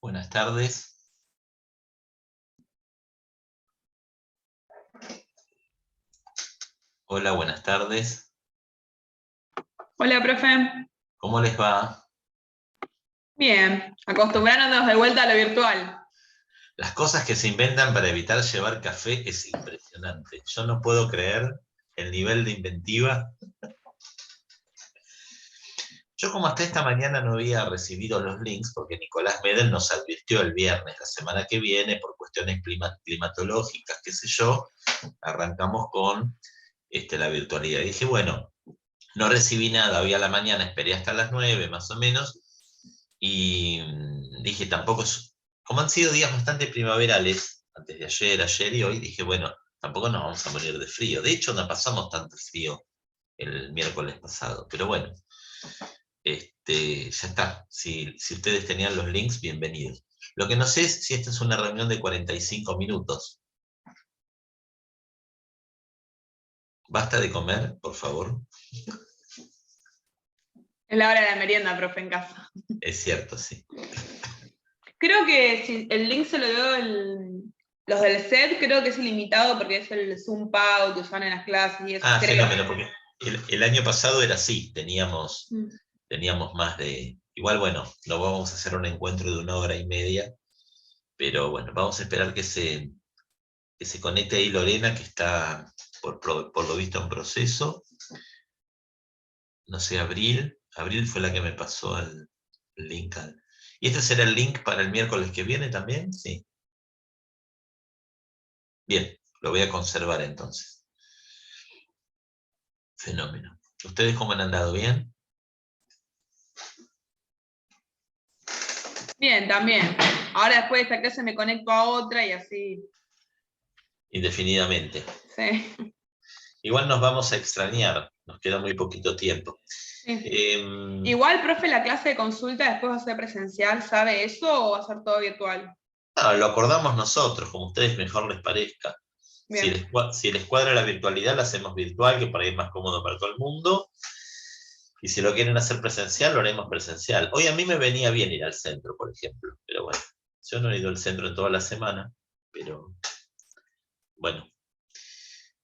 Buenas tardes. Hola, buenas tardes. Hola, profe. ¿Cómo les va? Bien, acostumbrándonos de vuelta a lo virtual. Las cosas que se inventan para evitar llevar café es impresionante. Yo no puedo creer el nivel de inventiva. Yo como hasta esta mañana no había recibido los links, porque Nicolás Medel nos advirtió el viernes, la semana que viene, por cuestiones climatológicas, qué sé yo, arrancamos con la virtualidad. Y dije, bueno, no recibí nada hoy a la mañana, esperé hasta las 9 más o menos, y dije, tampoco es, como han sido días bastante primaverales, antes de ayer y hoy, dije, bueno, tampoco nos vamos a morir de frío. De hecho, no pasamos tanto frío el miércoles pasado, pero bueno, ya está. Si ustedes tenían los links, bienvenidos. Lo que no sé es si esta es una reunión de 45 minutos. Basta de comer, por favor. Es la hora de la merienda, profe, en casa. Es cierto, sí. Creo que si el link se lo dio los del set, creo que es ilimitado porque es el Zoom pago que usan en las clases y eso. Ah, Creo. fenómeno, porque el año pasado era así, teníamos más de... Igual, bueno, no vamos a hacer un encuentro de 1 hora y media, pero bueno, vamos a esperar que se conecte ahí Lorena, que está por lo visto en proceso. No sé, Abril fue la que me pasó el link. ¿Y este será el link para el miércoles que viene también? Sí. Bien, lo voy a conservar entonces. Fenómeno. ¿Ustedes cómo han andado? ¿Bien? Bien, también. Ahora después de esta clase me conecto a otra y así. Indefinidamente. Sí. Igual nos vamos a extrañar, nos queda muy poquito tiempo. Sí. Igual, profe, la clase de consulta después va a ser presencial, ¿sabe eso o va a ser todo virtual? Lo acordamos nosotros, como a ustedes mejor les parezca. Bien. Si les cuadra la virtualidad, la hacemos virtual, que por ahí es más cómodo para todo el mundo. Y si lo quieren hacer presencial, lo haremos presencial. Hoy a mí me venía bien ir al centro, por ejemplo. Pero bueno, yo no he ido al centro en toda la semana, pero bueno.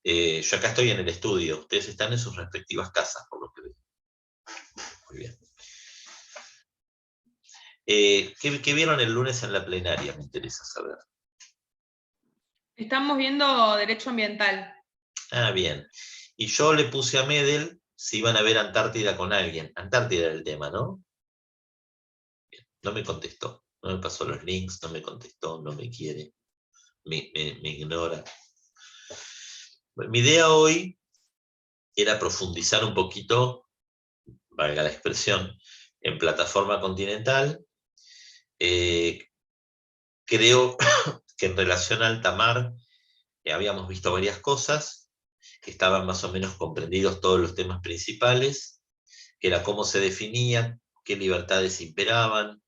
Yo acá estoy en el estudio. Ustedes están en sus respectivas casas, por lo que veo. Muy bien. ¿Qué vieron el lunes en la plenaria? Me interesa saber. Estamos viendo derecho ambiental. Ah, bien. Y yo le puse a Medel si iban a ver Antártida con alguien. Antártida era el tema, ¿no? Bien. No me contestó. No me pasó los links, no me contestó, no me quiere. Me ignora. Bueno, mi idea hoy era profundizar un poquito, valga la expresión, en plataforma continental. Creo que en relación a alta mar habíamos visto varias cosas, que estaban más o menos comprendidos todos los temas principales, que era cómo se definían, qué libertades imperaban,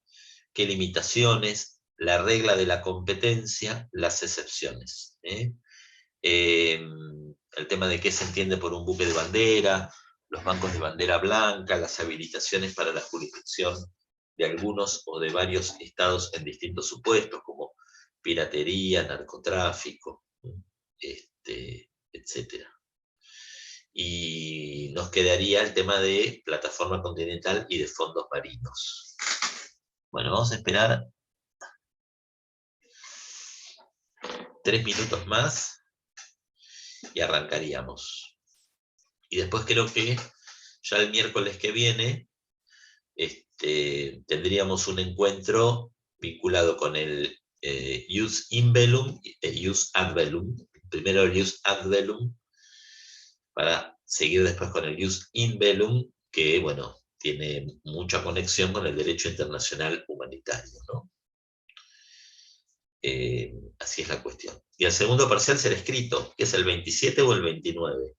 qué limitaciones, la regla de la competencia, las excepciones. El tema de qué se entiende por un buque de bandera, los bancos de bandera blanca, las habilitaciones para la jurisdicción de algunos o de varios estados en distintos supuestos, como piratería, narcotráfico, etc. Y nos quedaría el tema de plataforma continental y de fondos marinos. Bueno, vamos a esperar 3 minutos más y arrancaríamos. Y después creo que ya el miércoles que viene tendríamos un encuentro vinculado con el Jus in Bellum y Jus ad Bellum. Primero el Jus ad Bellum, para seguir después con el Jus in Bellum, que, bueno, tiene mucha conexión con el derecho internacional humanitario, ¿no? Así es la cuestión. Y el segundo parcial será escrito, que es el 27 o el 29.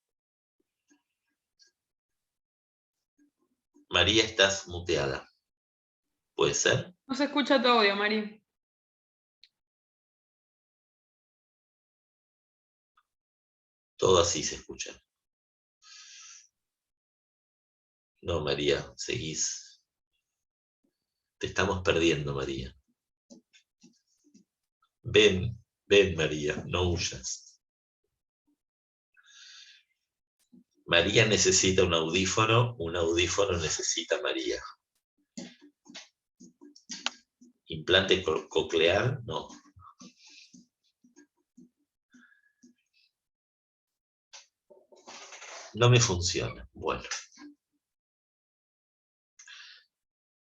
María, estás muteada. ¿Puede ser? No se escucha tu audio, Mari. Todo así se escucha. No, María, seguís. Te estamos perdiendo, María. ven María, no huyas. María necesita un audífono necesita María. ¿Implante coclear? No. No me funciona.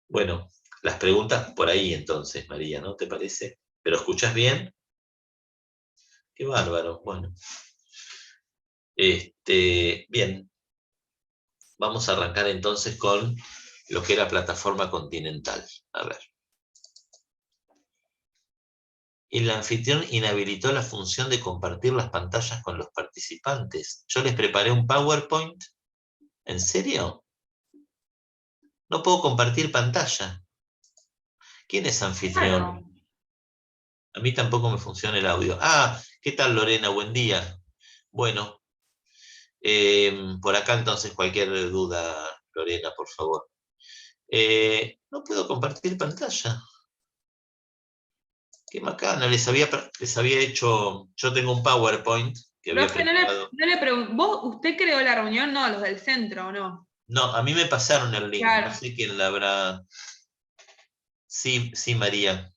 Bueno, las preguntas por ahí entonces, María, ¿no te parece? ¿Pero escuchás bien? Qué bárbaro. Bueno. Bien. Vamos a arrancar entonces con lo que era plataforma continental. A ver. El anfitrión inhabilitó la función de compartir las pantallas con los participantes. Yo les preparé un PowerPoint. ¿En serio? No puedo compartir pantalla. ¿Quién es anfitrión? Claro. A mí tampoco me funciona el audio. Ah, ¿qué tal Lorena? Buen día. Bueno, por acá entonces cualquier duda, Lorena, por favor. No puedo compartir pantalla. Qué macana, les había hecho, yo tengo un PowerPoint que había Profe, preparado. no le pregunto, ¿usted creó la reunión? No, los del centro, ¿o no? No, a mí me pasaron el link, no Claro. sé quién la habrá. Sí, sí, María.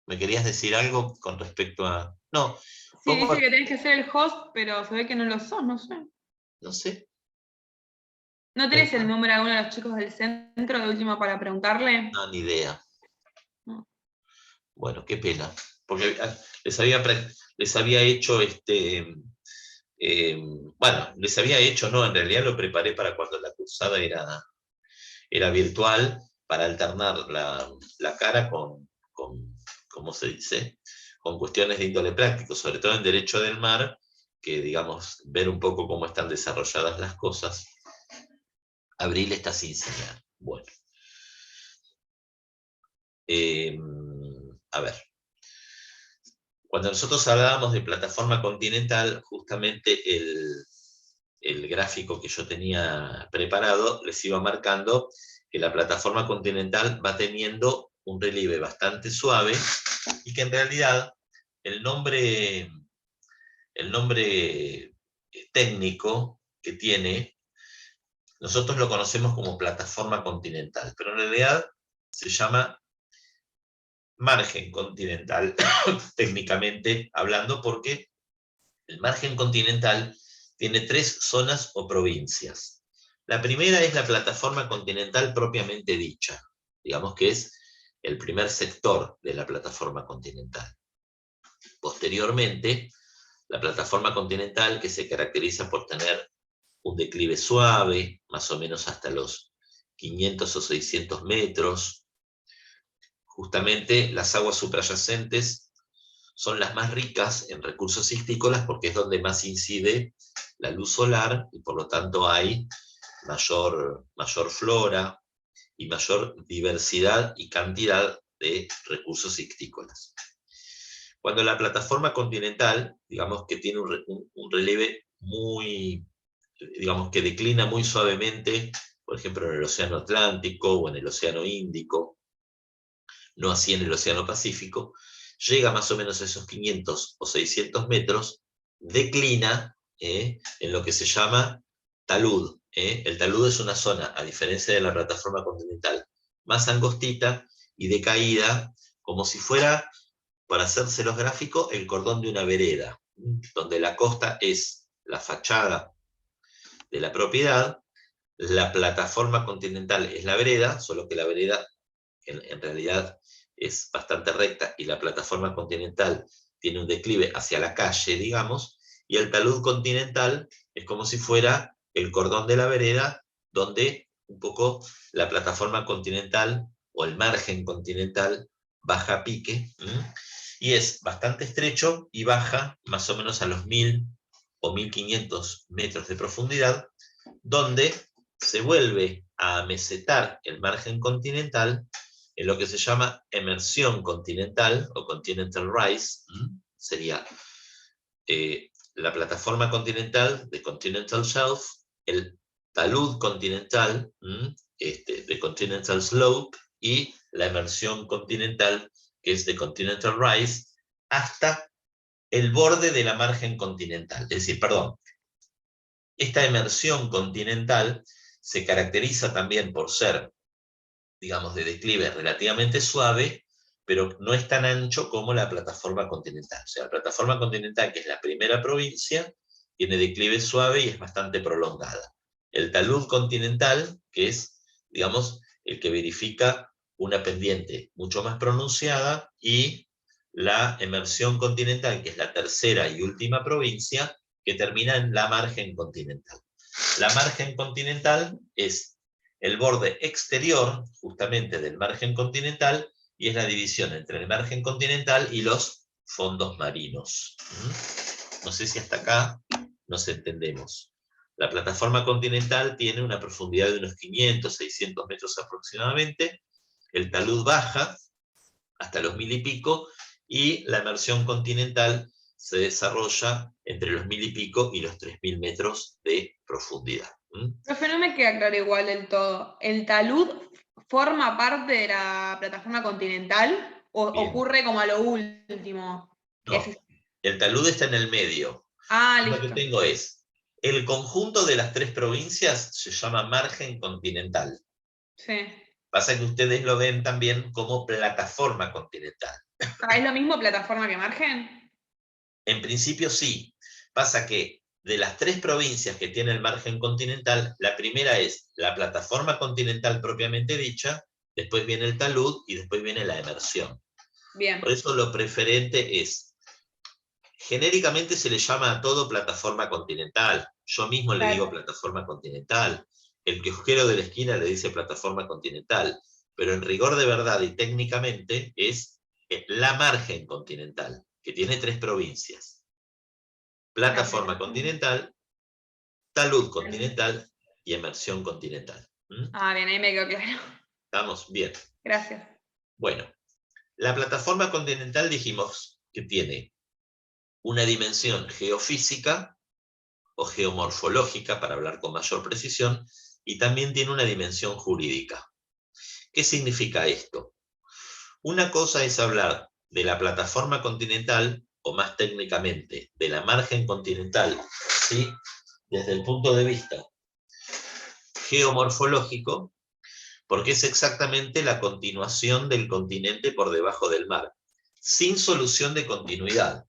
¿Me querías decir algo con respecto a...? No, Sí, pongo... dice que tenés que ser el host, pero se ve que no lo sos, no sé. No sé. ¿No tenés el número de alguno de los chicos del centro de última para preguntarle? No, ni idea. No. Bueno, qué pena. Porque les había hecho bueno, les había hecho, no, en realidad lo preparé para cuando la cursada era virtual, para alternar la cara con, ¿cómo se dice? Con cuestiones de índole práctico, sobre todo en Derecho del Mar, que, digamos, ver un poco cómo están desarrolladas las cosas. Abril está sin señal. Bueno. A ver. Cuando nosotros hablábamos de plataforma continental, justamente el gráfico que yo tenía preparado les iba marcando que la plataforma continental va teniendo un relieve bastante suave y que en realidad el nombre técnico que tiene, nosotros lo conocemos como plataforma continental, pero en realidad se llama margen continental, técnicamente hablando, porque el margen continental tiene 3 zonas o provincias. La primera es la plataforma continental propiamente dicha, digamos que es el primer sector de la plataforma continental. Posteriormente, la plataforma continental, que se caracteriza por tener un declive suave, más o menos hasta los 500 o 600 metros. Justamente las aguas suprayacentes son las más ricas en recursos piscícolas porque es donde más incide la luz solar y por lo tanto hay mayor flora y mayor diversidad y cantidad de recursos piscícolas. Cuando la plataforma continental, digamos que tiene un relieve muy, digamos que declina muy suavemente, por ejemplo en el océano Atlántico o en el océano Índico, no así en el océano Pacífico, llega más o menos a esos 500 o 600 metros, declina en lo que se llama talud. El talud es una zona, a diferencia de la plataforma continental, más angostita y decaída, como si fuera, para hacérselos gráficos, el cordón de una vereda, donde la costa es la fachada de la propiedad, la plataforma continental es la vereda, solo que la vereda en realidad es bastante recta y la plataforma continental tiene un declive hacia la calle, digamos, y el talud continental es como si fuera el cordón de la vereda, donde un poco la plataforma continental o el margen continental baja a pique, y es bastante estrecho y baja más o menos a los 1000 o 1500 metros de profundidad, donde se vuelve a mesetar el margen continental en lo que se llama emersión continental o continental rise, sería la plataforma continental de continental shelf, el talud continental de continental slope y la emersión continental, que es de Continental Rise, hasta el borde de la margen continental. Es decir, perdón, esta emersión continental se caracteriza también por ser, digamos, de declive relativamente suave, pero no es tan ancho como la plataforma continental. O sea, la plataforma continental, que es la primera provincia, tiene declive suave y es bastante prolongada. El talud continental, que es, digamos, el que verifica una pendiente mucho más pronunciada, y la emersión continental, que es la tercera y última provincia, que termina en la margen continental. La margen continental es el borde exterior, justamente, del margen continental, y es la división entre el margen continental y los fondos marinos. No sé si hasta acá nos entendemos. La plataforma continental tiene una profundidad de unos 500, 600 metros aproximadamente. El talud baja hasta los 1000 y pico, y la emersión continental se desarrolla entre los 1000 y pico y los 3000 metros de profundidad. Profe, no me queda claro igual del todo. ¿El talud forma parte de la plataforma continental o Bien. ocurre como a lo último? No, el talud está en el medio. Ah, Lo que listo. tengo es, el conjunto de las 3 provincias se llama margen continental. Sí. Pasa que ustedes lo ven también como plataforma continental. Ah, ¿es lo mismo plataforma que margen? En principio sí. Pasa que de las 3 provincias que tiene el margen continental, la primera es la plataforma continental propiamente dicha, después viene el talud y después viene la emersión. Bien. Por eso lo preferente es, genéricamente se le llama a todo plataforma continental. Yo mismo le digo plataforma continental. El kiosquero de la esquina le dice plataforma continental. Pero en rigor de verdad y técnicamente es la margen continental, que tiene 3 provincias. Plataforma continental, talud continental y emersión continental. Ah, bien, ahí me quedó claro. ¿Estamos? Bien. Gracias. Bueno, la plataforma continental dijimos que tiene una dimensión geofísica o geomorfológica, para hablar con mayor precisión, y también tiene una dimensión jurídica. ¿Qué significa esto? Una cosa es hablar de la plataforma continental, o más técnicamente, de la margen continental, ¿sí?, desde el punto de vista geomorfológico, porque es exactamente la continuación del continente por debajo del mar, sin solución de continuidad.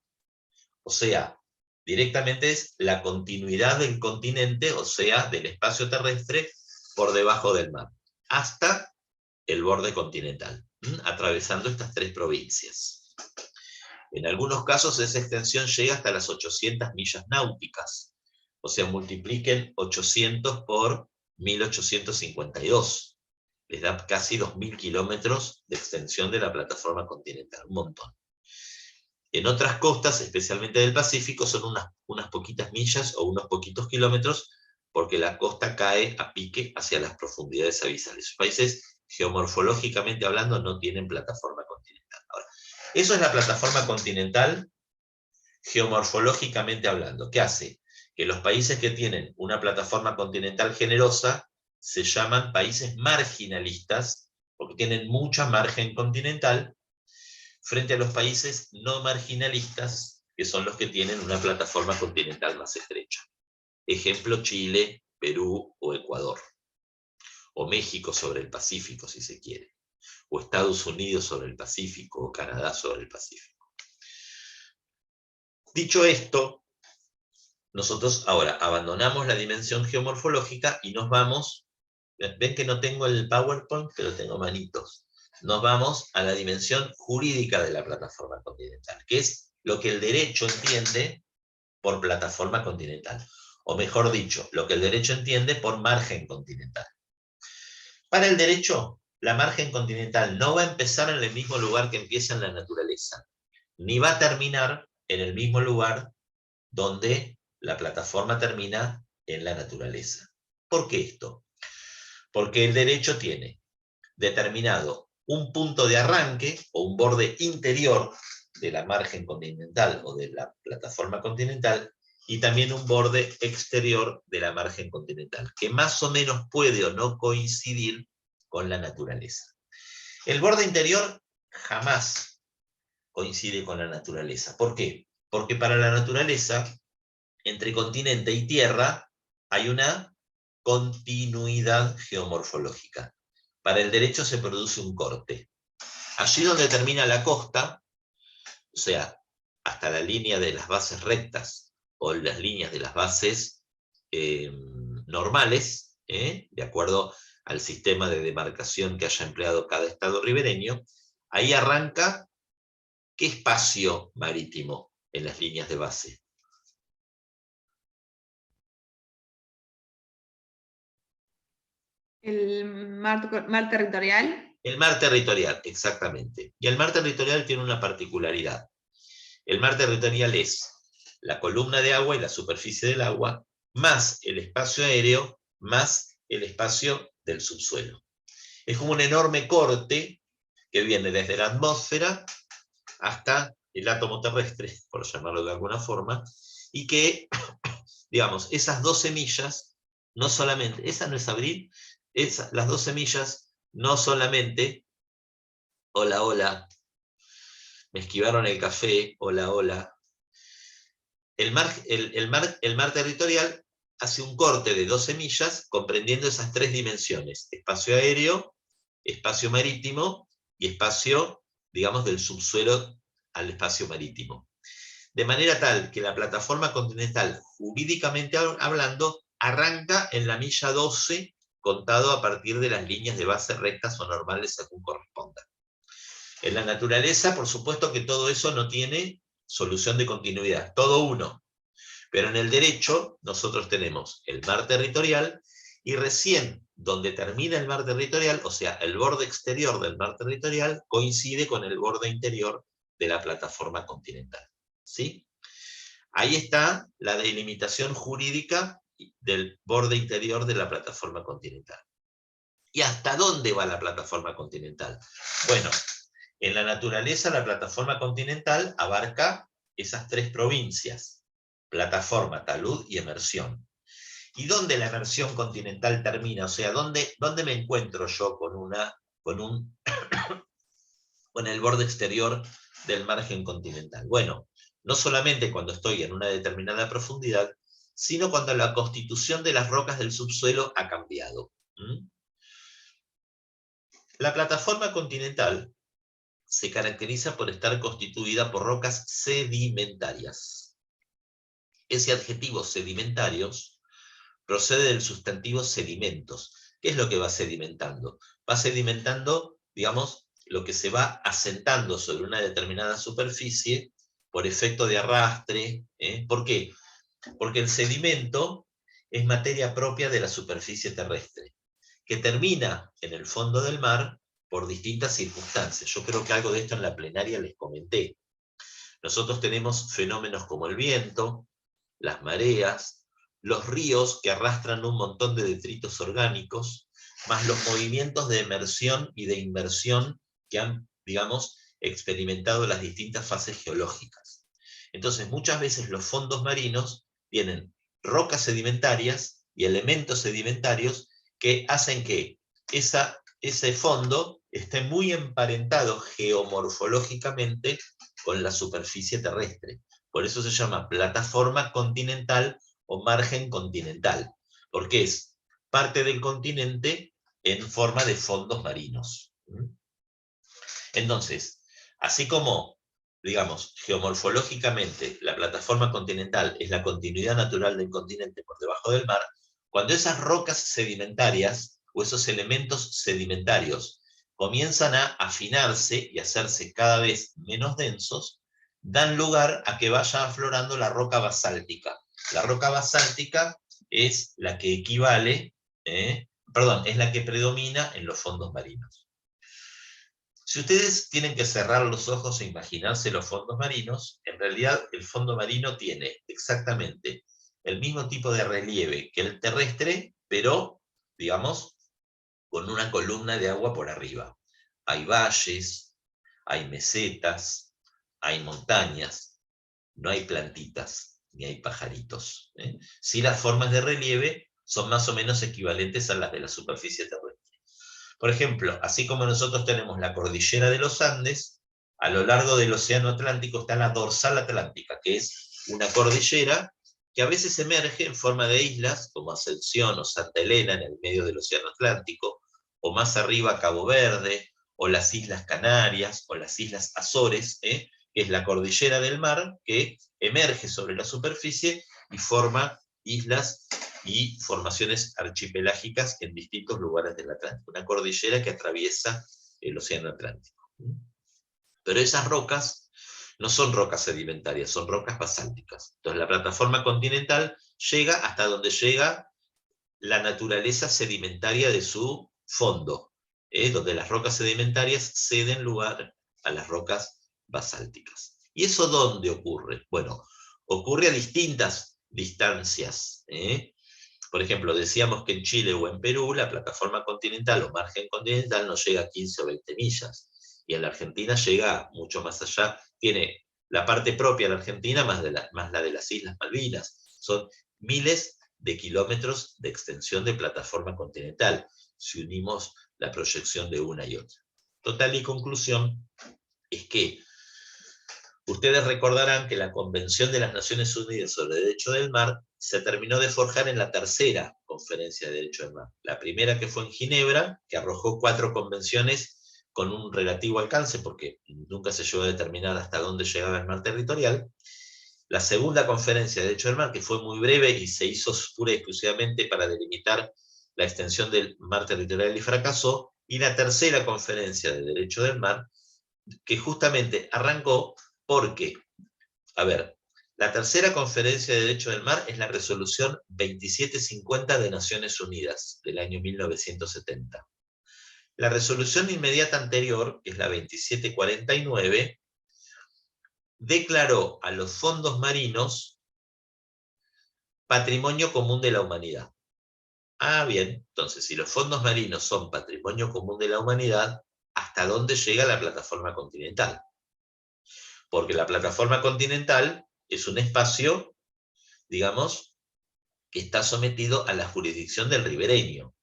O sea, directamente es la continuidad del continente, o sea, del espacio terrestre, por debajo del mar, hasta el borde continental, atravesando estas 3 provincias. En algunos casos esa extensión llega hasta las 800 millas náuticas, o sea, multipliquen 800 por 1852. Les da casi 2000 kilómetros de extensión de la plataforma continental, un montón. En otras costas, especialmente del Pacífico, son unas poquitas millas o unos poquitos kilómetros, porque la costa cae a pique hacia las profundidades abisales. Los países, geomorfológicamente hablando, no tienen plataforma continental. Ahora, eso es la plataforma continental, geomorfológicamente hablando. ¿Qué hace? Que los países que tienen una plataforma continental generosa se llaman países marginalistas, porque tienen mucha margen continental, frente a los países no marginalistas, que son los que tienen una plataforma continental más estrecha. Ejemplo, Chile, Perú o Ecuador. O México sobre el Pacífico, si se quiere. O Estados Unidos sobre el Pacífico, o Canadá sobre el Pacífico. Dicho esto, nosotros ahora abandonamos la dimensión geomorfológica y nos vamos, ven que no tengo el PowerPoint, pero tengo manitos. Nos vamos a la dimensión jurídica de la plataforma continental, que es lo que el derecho entiende por plataforma continental, o mejor dicho, lo que el derecho entiende por margen continental. Para el derecho, la margen continental no va a empezar en el mismo lugar que empieza en la naturaleza, ni va a terminar en el mismo lugar donde la plataforma termina en la naturaleza. ¿Por qué esto? Porque el derecho tiene determinado un punto de arranque o un borde interior de la margen continental o de la plataforma continental, y también un borde exterior de la margen continental, que más o menos puede o no coincidir con la naturaleza. El borde interior jamás coincide con la naturaleza. ¿Por qué? Porque para la naturaleza, entre continente y tierra, hay una continuidad geomorfológica. Para el derecho se produce un corte. Allí donde termina la costa, o sea, hasta la línea de las bases rectas o las líneas de las bases normales, de acuerdo al sistema de demarcación que haya empleado cada estado ribereño, ahí arranca ¿qué espacio marítimo en las líneas de base? El mar territorial. El mar territorial, exactamente. Y el mar territorial tiene una particularidad. El mar territorial es la columna de agua y la superficie del agua, más el espacio aéreo, más el espacio del subsuelo. Es como un enorme corte que viene desde la atmósfera hasta el átomo terrestre, por llamarlo de alguna forma, y que, digamos, esas 2 semillas, no solamente, esa no es abril, las 2 semillas no solamente, hola, hola, me esquivaron el café, hola, hola. El mar territorial hace un corte de 2 semillas comprendiendo esas 3 dimensiones, espacio aéreo, espacio marítimo y espacio, digamos, del subsuelo al espacio marítimo. De manera tal que la plataforma continental, jurídicamente hablando, arranca en la milla 12, contado a partir de las líneas de base rectas o normales según corresponda. En la naturaleza, por supuesto que todo eso no tiene solución de continuidad, todo uno. Pero en el derecho, nosotros tenemos el mar territorial, y recién donde termina el mar territorial, o sea, el borde exterior del mar territorial, coincide con el borde interior de la plataforma continental. ¿Sí? Ahí está la delimitación jurídica del borde interior de la plataforma continental. ¿Y hasta dónde va la plataforma continental? Bueno, en la naturaleza la plataforma continental abarca esas 3 provincias, plataforma, talud y emersión. ¿Y dónde la emersión continental termina? O sea, ¿dónde me encuentro yo con el borde exterior del margen continental? Bueno, no solamente cuando estoy en una determinada profundidad, sino cuando la constitución de las rocas del subsuelo ha cambiado. La plataforma continental se caracteriza por estar constituida por rocas sedimentarias. Ese adjetivo sedimentarios procede del sustantivo sedimentos. ¿Qué es lo que va sedimentando? Va sedimentando, digamos, lo que se va asentando sobre una determinada superficie por efecto de arrastre. ¿Por qué? Porque el sedimento es materia propia de la superficie terrestre, que termina en el fondo del mar por distintas circunstancias. Yo creo que algo de esto en la plenaria les comenté. Nosotros tenemos fenómenos como el viento, las mareas, los ríos que arrastran un montón de detritos orgánicos, más los movimientos de emersión y de inmersión que han, digamos, experimentado las distintas fases geológicas. Entonces, muchas veces los fondos marinos tienen rocas sedimentarias y elementos sedimentarios que hacen que ese fondo esté muy emparentado geomorfológicamente con la superficie terrestre. Por eso se llama plataforma continental o margen continental, porque es parte del continente en forma de fondos marinos. Entonces, así como, digamos, geomorfológicamente la plataforma continental es la continuidad natural del continente por debajo del mar, cuando esas rocas sedimentarias o esos elementos sedimentarios comienzan a afinarse y hacerse cada vez menos densos, dan lugar a que vaya aflorando la roca basáltica. La roca basáltica es la que equivale, es la que predomina en los fondos marinos. Si ustedes tienen que cerrar los ojos e imaginarse los fondos marinos, en realidad el fondo marino tiene exactamente el mismo tipo de relieve que el terrestre, pero, digamos, con una columna de agua por arriba. Hay valles, hay mesetas, hay montañas, no hay plantitas, ni hay pajaritos. Sí, las formas de relieve son más o menos equivalentes a las de la superficie terrestre. Por ejemplo, así como nosotros tenemos la cordillera de los Andes, a lo largo del Océano Atlántico está la dorsal atlántica, que es una cordillera que a veces emerge en forma de islas, como Ascensión o Santa Elena en el medio del Océano Atlántico, o más arriba Cabo Verde, o las Islas Canarias, o las Islas Azores, que es la cordillera del mar que emerge sobre la superficie y forma islas y formaciones archipelágicas en distintos lugares del Atlántico. Una cordillera que atraviesa el Océano Atlántico. Pero esas rocas no son rocas sedimentarias, son rocas basálticas. Entonces la plataforma continental llega hasta donde llega la naturaleza sedimentaria de su fondo, donde las rocas sedimentarias ceden lugar a las rocas basálticas. ¿Y eso dónde ocurre? Bueno, ocurre a distintas distancias. Por ejemplo, decíamos que en Chile o en Perú la plataforma continental o margen continental no llega a 15 o 20 millas. Y en la Argentina llega mucho más allá. Tiene la parte propia de la Argentina más la de las Islas Malvinas. Son miles de kilómetros de extensión de plataforma continental, si unimos la proyección de una y otra. Total y conclusión es que ustedes recordarán que la Convención de las Naciones Unidas sobre el Derecho del Mar se terminó de forjar en la tercera Conferencia de Derecho del Mar. La primera, que fue en Ginebra, que arrojó 4 convenciones con un relativo alcance, porque nunca se llegó a determinar hasta dónde llegaba el mar territorial. La segunda Conferencia de Derecho del Mar, que fue muy breve y se hizo pura y exclusivamente para delimitar la extensión del mar territorial, y fracasó. Y la tercera Conferencia de Derecho del Mar, que justamente arrancó porque, a ver, la tercera Conferencia de Derecho del Mar es la resolución 2750 de Naciones Unidas del año 1970. La resolución inmediata anterior, que es la 2749, declaró a los fondos marinos patrimonio común de la humanidad. Ah, bien, entonces si los fondos marinos son patrimonio común de la humanidad, ¿hasta dónde llega la plataforma continental? Porque la plataforma continental es un espacio, digamos, que está sometido a la jurisdicción del ribereño.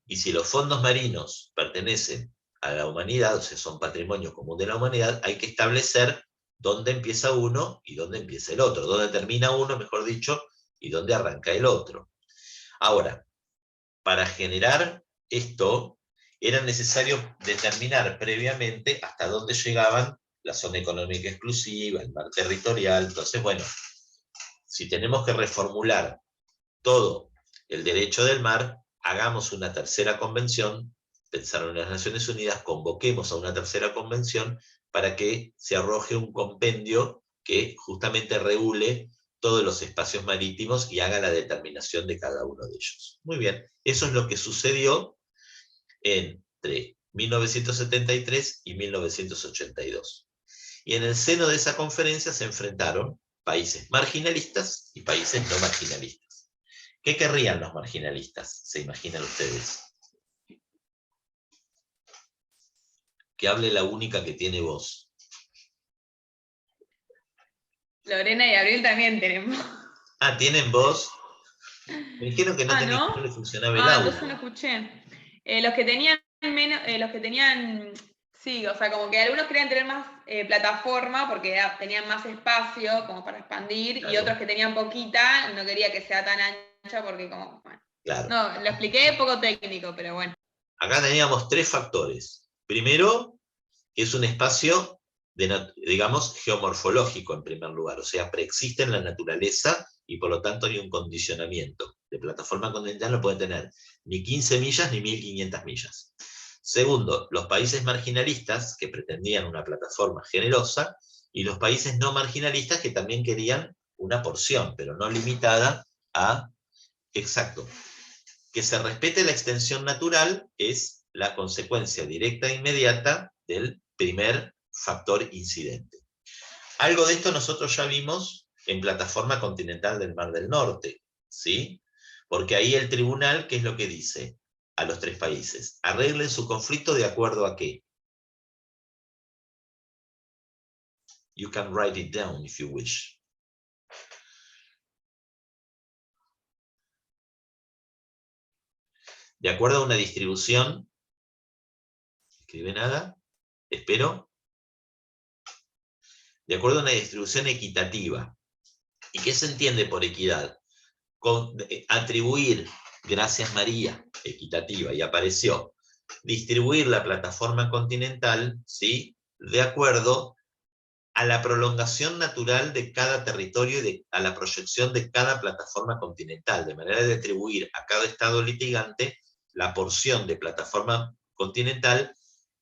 Y si los fondos marinos pertenecen a la humanidad, o sea, son patrimonio común de la humanidad, hay que establecer dónde empieza uno y dónde empieza el otro, dónde termina uno, mejor dicho, y dónde arranca el otro. Ahora, para generar esto, era necesario determinar previamente hasta dónde llegaban la zona económica exclusiva, el mar territorial. Entonces, bueno, si tenemos que reformular todo el derecho del mar, hagamos una tercera convención, pensaron en las Naciones Unidas, convoquemos a una tercera convención para que se arroje un compendio que justamente regule todos los espacios marítimos y haga la determinación de cada uno de ellos. Muy bien, eso es lo que sucedió entre 1973 y 1982. Y en el seno de esa conferencia se enfrentaron países marginalistas y países no marginalistas. ¿Qué querrían los marginalistas? ¿Se imaginan ustedes? Que hable la única que tiene voz. Lorena y Abril también tenemos. Ah, ¿tienen voz? Me dijeron que no, ¿no? no le funcionaba el Entonces no audio. escuché. Los que tenían menos, sí, o sea, como que algunos querían tener más plataforma porque tenían más espacio como para expandir, Claro. y otros que tenían poquita no quería que sea tan ancha porque como, bueno. Claro. No, lo expliqué poco técnico, pero bueno. Acá teníamos 3 factores. Primero, que es un espacio, digamos, geomorfológico en primer lugar, o sea, preexiste en la naturaleza y por lo tanto hay un condicionamiento. De plataforma continental no puede tener ni 15 millas ni 1500 millas. Segundo, los países marginalistas que pretendían una plataforma generosa y los países no marginalistas que también querían una porción, pero no limitada a, exacto, que se respete la extensión natural es la consecuencia directa e inmediata del primer factor incidente. Algo de esto nosotros ya vimos en Plataforma Continental del Mar del Norte, ¿sí? Porque ahí el tribunal, ¿qué es lo que dice a los 3 países? Arreglen su conflicto de acuerdo a qué. You can write it down if you wish. De acuerdo a una distribución escribe nada. Espero. De acuerdo a una distribución equitativa. ¿Y qué se entiende por equidad? Atribuir, gracias María, equitativa, y apareció, distribuir la plataforma continental, ¿sí?, de acuerdo a la prolongación natural de cada territorio y a la proyección de cada plataforma continental, de manera de atribuir a cada estado litigante la porción de plataforma continental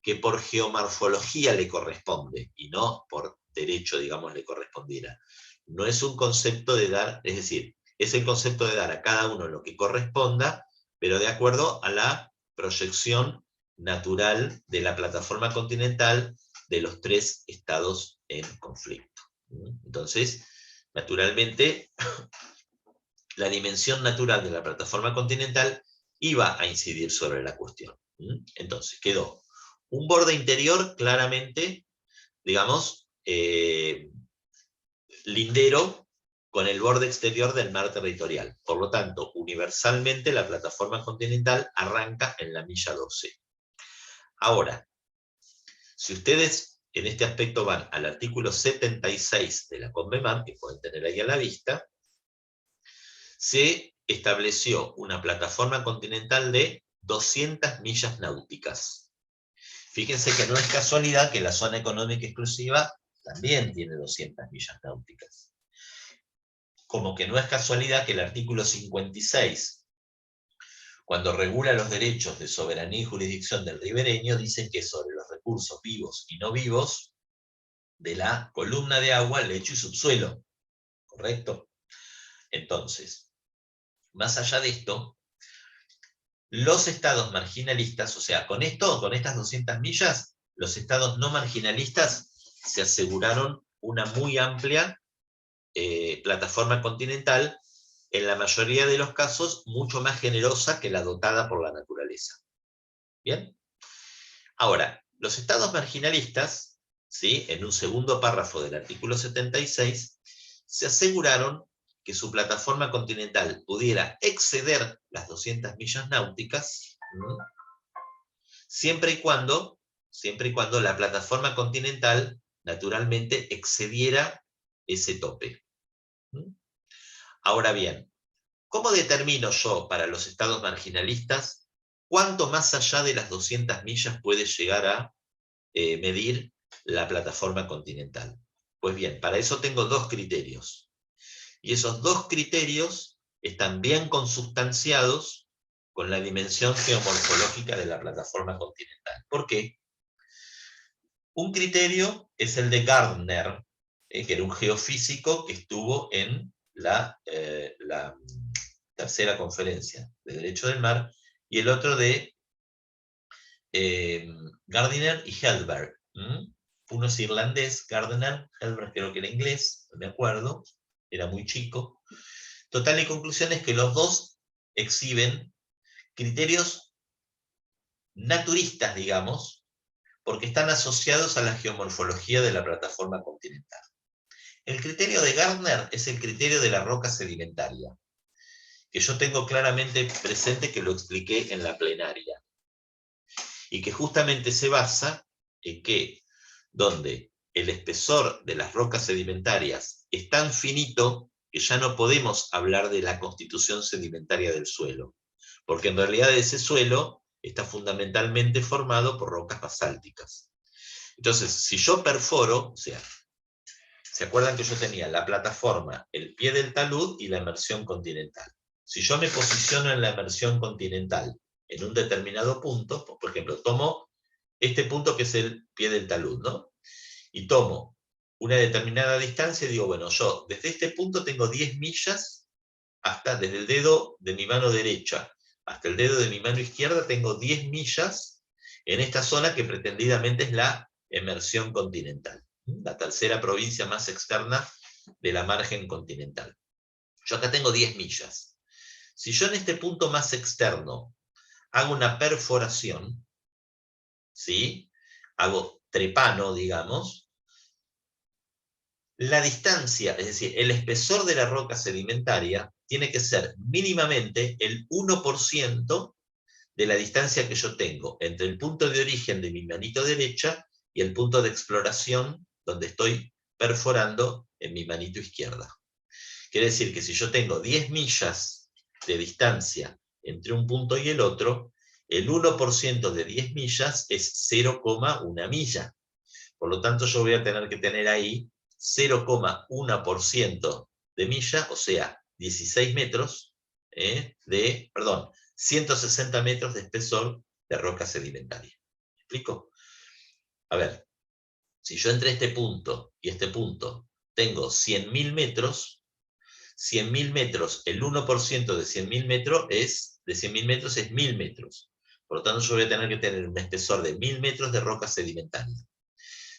que por geomorfología le corresponde, y no por derecho, digamos, le correspondiera. No es un concepto de dar, es decir, es el concepto de dar a cada uno lo que corresponda, pero de acuerdo a la proyección natural de la plataforma continental de los tres estados en conflicto. Entonces, naturalmente, la dimensión natural de la plataforma continental iba a incidir sobre la cuestión. Entonces, quedó un borde interior claramente, digamos, lindero con el borde exterior del mar territorial. Por lo tanto, universalmente la plataforma continental arranca en la milla 12. Ahora, si ustedes en este aspecto van al artículo 76 de la CONVEMAR, que pueden tener ahí a la vista, se estableció una plataforma continental de 200 millas náuticas. Fíjense que no es casualidad que la zona económica exclusiva también tiene 200 millas náuticas. Como que no es casualidad que el artículo 56, cuando regula los derechos de soberanía y jurisdicción del ribereño, dicen que sobre los recursos vivos y no vivos de la columna de agua, lecho y subsuelo. ¿Correcto? Entonces, más allá de esto, los estados marginalistas, o sea, con esto, con estas 200 millas, los estados no marginalistas se aseguraron una muy amplia plataforma continental, en la mayoría de los casos mucho más generosa que la dotada por la naturaleza. ¿Bien? Ahora, los estados marginalistas, ¿sí?, en un segundo párrafo del artículo 76, se aseguraron que su plataforma continental pudiera exceder las 200 millas náuticas, siempre y cuando la plataforma continental naturalmente excediera ese tope. Ahora bien, ¿cómo determino yo para los estados marginalistas cuánto más allá de las 200 millas puede llegar a medir la plataforma continental? Pues bien, para eso tengo dos criterios. Y esos dos criterios están bien consubstanciados con la dimensión geomorfológica de la plataforma continental. ¿Por qué? Un criterio es el de Gardner, que era un geofísico que estuvo en la tercera conferencia de Derecho del Mar, y el otro de Gardiner y Helberg. Uno es irlandés, Gardner, Helberg creo que era inglés, no me acuerdo, era muy chico. Total y conclusión es que los dos exhiben criterios naturistas, digamos, porque están asociados a la geomorfología de la plataforma continental. El criterio de Gardner es el criterio de la roca sedimentaria, que yo tengo claramente presente que lo expliqué en la plenaria, y que justamente se basa en que donde el espesor de las rocas sedimentarias es tan finito que ya no podemos hablar de la constitución sedimentaria del suelo, porque en realidad ese suelo está fundamentalmente formado por rocas basálticas. Entonces, si yo perforo, o sea, ¿se acuerdan que yo tenía la plataforma, el pie del talud y la emersión continental? Si yo me posiciono en la emersión continental en un determinado punto, por ejemplo, tomo este punto que es el pie del talud, ¿no? Y tomo una determinada distancia y digo, bueno, yo desde este punto tengo 10 millas, desde el dedo de mi mano derecha hasta el dedo de mi mano izquierda tengo 10 millas en esta zona que pretendidamente es la emersión continental, la tercera provincia más externa de la margen continental. Yo acá tengo 10 millas. Si yo en este punto más externo hago una perforación, ¿sí?, hago trepano, digamos, la distancia, es decir, el espesor de la roca sedimentaria tiene que ser mínimamente el 1% de la distancia que yo tengo entre el punto de origen de mi manito derecha y el punto de exploración donde estoy perforando en mi manito izquierda. Quiere decir que si yo tengo 10 millas de distancia entre un punto y el otro, el 1% de 10 millas es 0,1 milla. Por lo tanto, yo voy a tener que tener ahí 0,1% de milla, o sea, 16 metros, 160 metros de espesor de roca sedimentaria. ¿Me explico? A ver, si yo entre este punto y este punto tengo 100.000 metros, 100.000 metros, el 1% de 100.000 metros es 1.000 metros. Por lo tanto, yo voy a tener que tener un espesor de 1.000 metros de roca sedimentaria.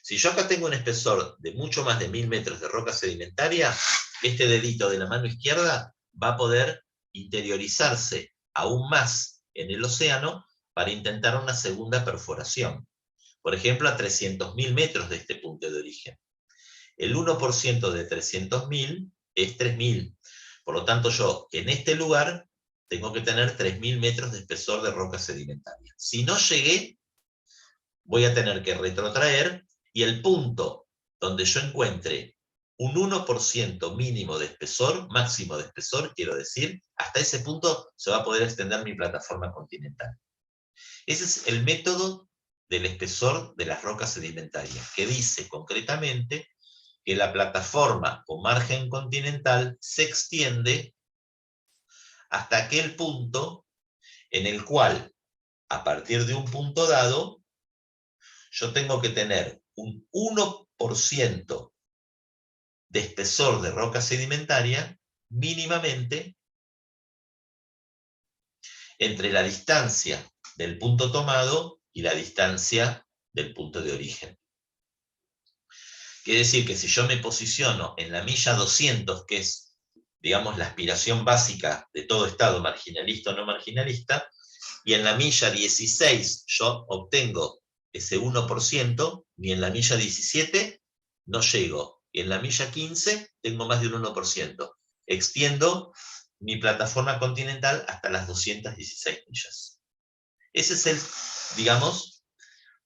Si yo acá tengo un espesor de mucho más de 1.000 metros de roca sedimentaria, este dedito de la mano izquierda va a poder interiorizarse aún más en el océano para intentar una segunda perforación. Por ejemplo, a 300.000 metros de este punto de origen. El 1% de 300.000 es 3.000. Por lo tanto, yo en este lugar tengo que tener 3.000 metros de espesor de roca sedimentaria. Si no llegué, voy a tener que retrotraer, y el punto donde yo encuentre un 1% mínimo de espesor, máximo de espesor, quiero decir, hasta ese punto se va a poder extender mi plataforma continental. Ese es el método del espesor de las rocas sedimentarias, que dice concretamente que la plataforma o margen continental se extiende hasta aquel punto en el cual, a partir de un punto dado, yo tengo que tener un 1% de espesor de roca sedimentaria mínimamente entre la distancia del punto tomado y la distancia del punto de origen. Quiere decir que si yo me posiciono en la milla 200, que es, digamos, la aspiración básica de todo estado, marginalista o no marginalista, y en la milla 16 yo obtengo ese 1%, ni en la milla 17 no llego, y en la milla 15 tengo más de un 1%. Extiendo mi plataforma continental hasta las 216 millas. Ese es el, digamos,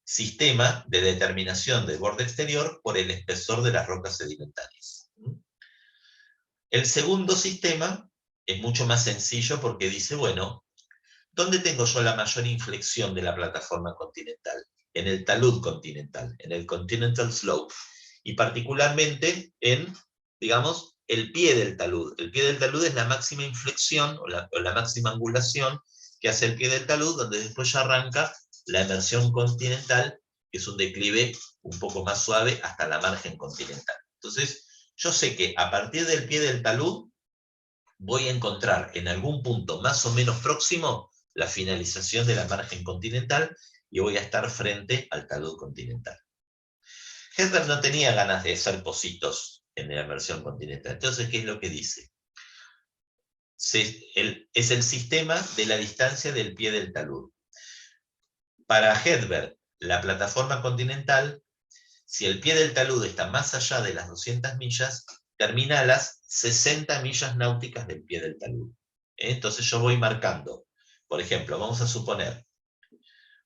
sistema de determinación del borde exterior por el espesor de las rocas sedimentarias. El segundo sistema es mucho más sencillo porque dice, bueno, ¿dónde tengo yo la mayor inflexión de la plataforma continental? En el talud continental, en el continental slope, y particularmente en, digamos, el pie del talud. El pie del talud es la máxima inflexión o la máxima angulación que hace el pie del talud, donde después ya arranca la emersión continental, que es un declive un poco más suave hasta la margen continental. Entonces, yo sé que a partir del pie del talud voy a encontrar en algún punto más o menos próximo la finalización de la margen continental y voy a estar frente al talud continental. Hedberg no tenía ganas de hacer pocitos en la emersión continental. Entonces, ¿qué es lo que dice? Es el sistema de la distancia del pie del talud. Para Hedberg, la plataforma continental, si el pie del talud está más allá de las 200 millas, termina a las 60 millas náuticas del pie del talud. Entonces yo voy marcando. Por ejemplo, vamos a suponer,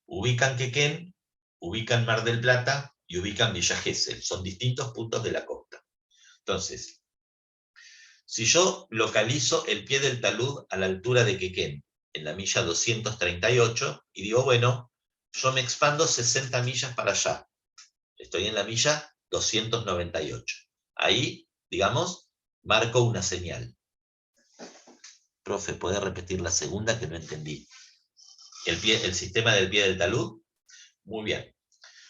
ubican Quequén, ubican Mar del Plata y ubican Villa Gesell. Son distintos puntos de la costa. Entonces, si yo localizo el pie del talud a la altura de Quequén, en la milla 238, y digo, bueno, yo me expando 60 millas para allá. Estoy en la milla 298. Ahí, digamos, marco una señal. Profe, ¿puede repetir la segunda que no entendí? El sistema del pie del talud. Muy bien.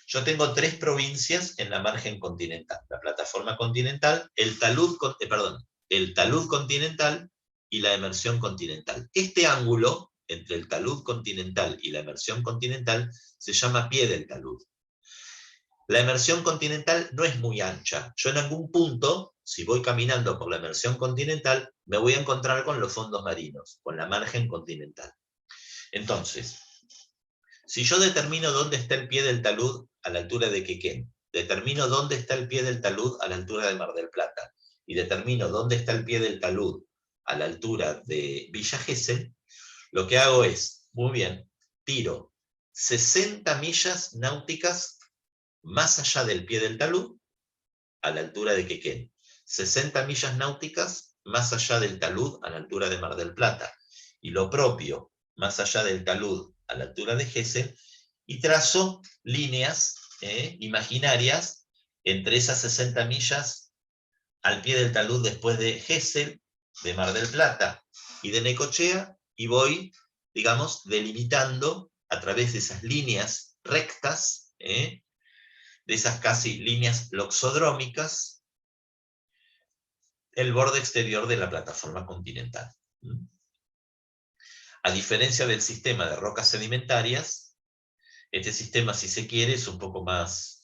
Yo tengo 3 provincias en la margen continental. La plataforma continental, el talud continental y la emersión continental. Este ángulo entre el talud continental y la emersión continental se llama pie del talud. La emersión continental no es muy ancha. Yo en algún punto, si voy caminando por la emersión continental, me voy a encontrar con los fondos marinos, con la margen continental. Entonces, si yo determino dónde está el pie del talud a la altura de Quequén, determino dónde está el pie del talud a la altura de Mar del Plata, y determino dónde está el pie del talud a la altura de Villa Gesell, lo que hago es, muy bien, tiro 60 millas náuticas más allá del pie del talud, a la altura de Quequén. 60 millas náuticas más allá del talud, a la altura de Mar del Plata. Y lo propio, más allá del talud, a la altura de Gesell, y trazo líneas imaginarias entre esas 60 millas al pie del talud después de Gesell, de Mar del Plata y de Necochea, y voy, digamos, delimitando a través de esas líneas rectas, de esas casi líneas loxodrómicas, el borde exterior de la plataforma continental. A diferencia del sistema de rocas sedimentarias, este sistema, si se quiere, es un poco más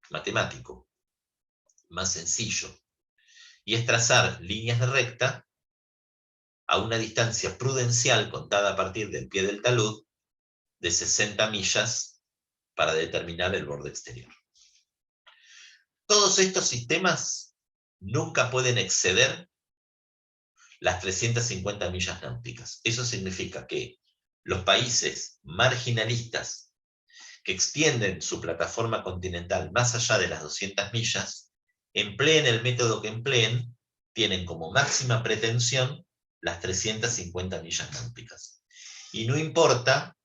matemático, más sencillo, y es trazar líneas de recta a una distancia prudencial contada a partir del pie del talud de 60 millas para determinar el borde exterior. Todos estos sistemas nunca pueden exceder las 350 millas náuticas. Eso significa que los países marginalistas que extienden su plataforma continental más allá de las 200 millas, empleen el método que empleen, tienen como máxima pretensión las 350 millas náuticas. Y no importa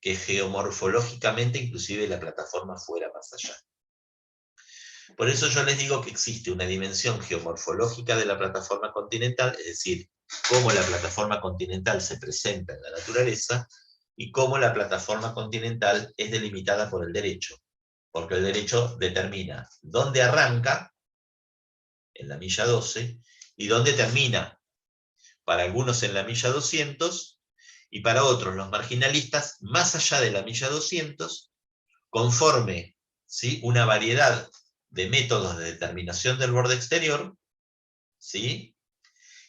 que geomorfológicamente inclusive la plataforma fuera más allá. Por eso yo les digo que existe una dimensión geomorfológica de la plataforma continental, es decir, cómo la plataforma continental se presenta en la naturaleza, y cómo la plataforma continental es delimitada por el derecho, porque el derecho determina dónde arranca, en la milla 12, y dónde termina, para algunos en la milla 200, y para otros, los marginalistas, más allá de la milla 200, conforme, ¿sí?, una variedad de métodos de determinación del borde exterior, ¿sí?,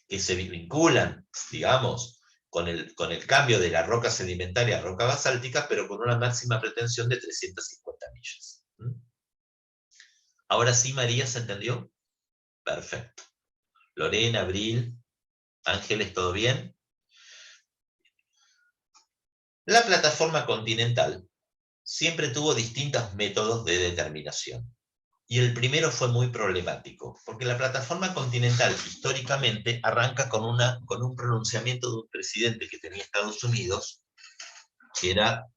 que se vinculan, digamos, con el cambio de la roca sedimentaria a roca basáltica, pero con una máxima pretensión de 350 millas. Ahora sí, María, ¿se entendió? Perfecto. Lorena, Abril, Ángeles, ¿todo bien? La plataforma continental siempre tuvo distintos métodos de determinación. Y el primero fue muy problemático, porque la plataforma continental históricamente arranca con un pronunciamiento de un presidente que tenía Estados Unidos, que era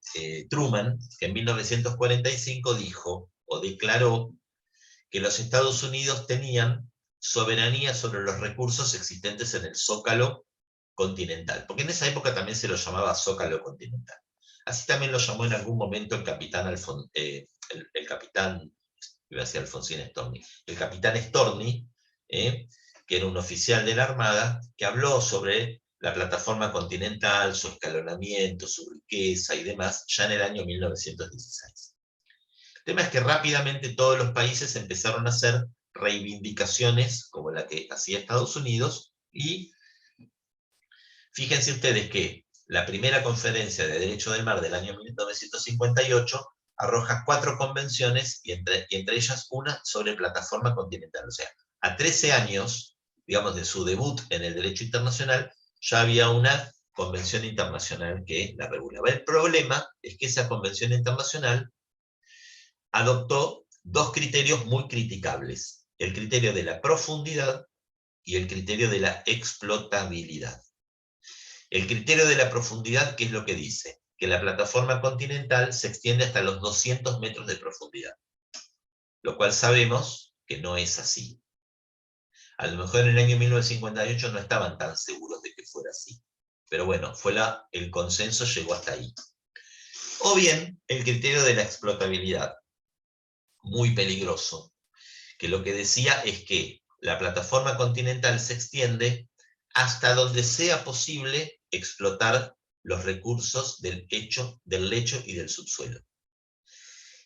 Truman, que en 1945 dijo o declaró que los Estados Unidos tenían soberanía sobre los recursos existentes en el Zócalo continental, porque en esa época también se lo llamaba Zócalo continental. Así también lo llamó en algún momento el capitán iba a decir Alfonsín Storni, el capitán Storni, que era un oficial de la Armada, que habló sobre la plataforma continental, su escalonamiento, su riqueza y demás, ya en el año 1916. El tema es que rápidamente todos los países empezaron a hacer reivindicaciones como la que hacía Estados Unidos, y fíjense ustedes que la primera conferencia de Derecho del Mar del año 1958 arroja 4 convenciones, y entre ellas una sobre plataforma continental. O sea, a 13 años, digamos, de su debut en el derecho internacional, ya había una convención internacional que la regulaba. El problema es que esa convención internacional adoptó 2 criterios muy criticables: el criterio de la profundidad y el criterio de la explotabilidad. El criterio de la profundidad, ¿qué es lo que dice? Que la plataforma continental se extiende hasta los 200 metros de profundidad, lo cual sabemos que no es así. A lo mejor en el año 1958 no estaban tan seguros de que fuera así, pero bueno, el consenso llegó hasta ahí. O bien, el criterio de la explotabilidad, muy peligroso, que lo que decía es que la plataforma continental se extiende hasta donde sea posible explotar los recursos del lecho y del subsuelo.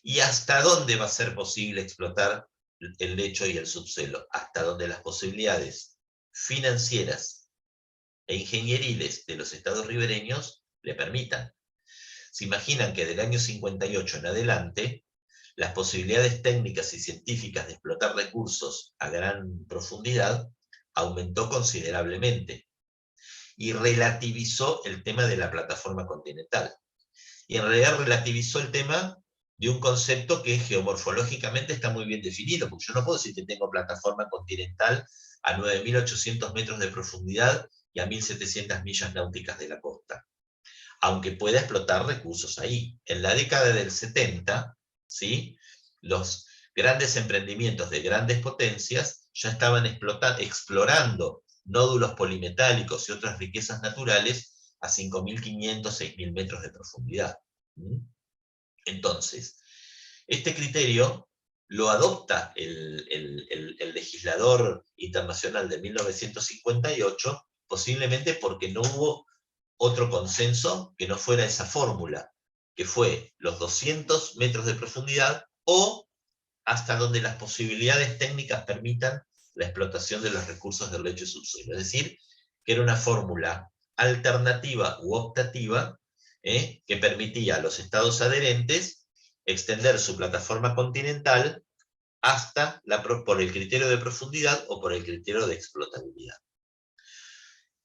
¿Y hasta dónde va a ser posible explotar el lecho y el subsuelo? Hasta donde las posibilidades financieras e ingenieriles de los estados ribereños le permitan. Se imaginan que del año 58 en adelante, las posibilidades técnicas y científicas de explotar recursos a gran profundidad aumentó considerablemente. y relativizó el tema de la plataforma continental. Y en realidad relativizó el tema de un concepto que geomorfológicamente está muy bien definido, porque yo no puedo decir que tengo plataforma continental a 9.800 metros de profundidad y a 1.700 millas náuticas de la costa, aunque pueda explotar recursos ahí. En la década del 70, ¿sí?, los grandes emprendimientos de grandes potencias ya estaban explorando nódulos polimetálicos y otras riquezas naturales a 5.500, 6.000 metros de profundidad. Entonces, este criterio lo adopta el legislador internacional de 1958, posiblemente porque no hubo otro consenso que no fuera esa fórmula, que fue los 200 metros de profundidad o hasta donde las posibilidades técnicas permitan la explotación de los recursos del lecho y subsuelo. Es decir, que era una fórmula alternativa u optativa que permitía a los estados adherentes extender su plataforma continental hasta por el criterio de profundidad o por el criterio de explotabilidad.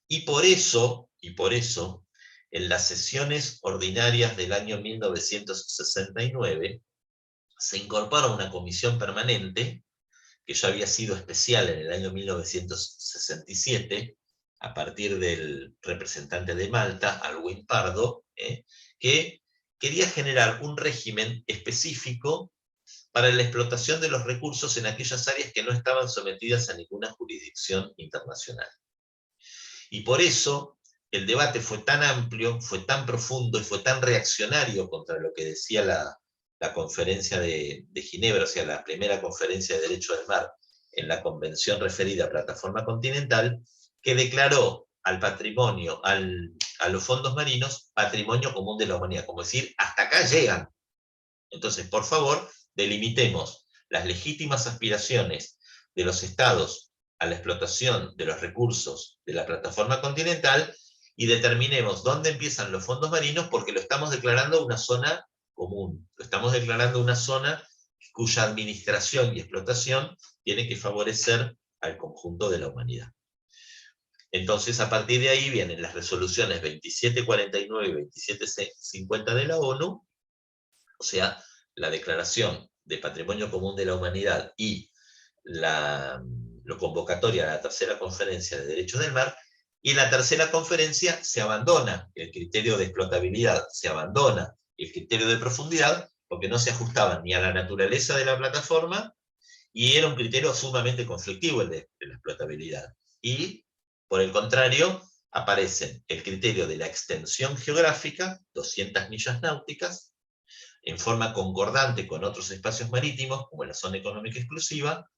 Y por eso, en las sesiones ordinarias del año 1969, se incorpora una comisión permanente, que ya había sido especial en el año 1967, a partir del representante de Malta, Alwin Pardo, que quería generar un régimen específico para la explotación de los recursos en aquellas áreas que no estaban sometidas a ninguna jurisdicción internacional. Y por eso el debate fue tan amplio, fue tan profundo y fue tan reaccionario contra lo que decía la conferencia de Ginebra, o sea, la primera conferencia de Derecho del Mar, en la convención referida a Plataforma Continental, que declaró al patrimonio, a los fondos marinos, patrimonio común de la humanidad, como decir, hasta acá llegan. Entonces, por favor, delimitemos las legítimas aspiraciones de los estados a la explotación de los recursos de la plataforma continental y determinemos dónde empiezan los fondos marinos, porque lo estamos declarando una zona común, lo estamos declarando una zona cuya administración y explotación tiene que favorecer al conjunto de la humanidad. Entonces, a partir de ahí vienen las resoluciones 2749 y 2750 de la ONU, o sea, la Declaración de Patrimonio Común de la Humanidad y la convocatoria a la tercera conferencia de Derechos del Mar, y en la tercera conferencia se abandona el criterio de explotabilidad, se abandona el criterio de profundidad, porque no se ajustaban ni a la naturaleza de la plataforma, y era un criterio sumamente conflictivo el de la explotabilidad. Y, por el contrario, aparecen el criterio de la extensión geográfica, 200 millas náuticas, en forma concordante con otros espacios marítimos, como la zona económica exclusiva,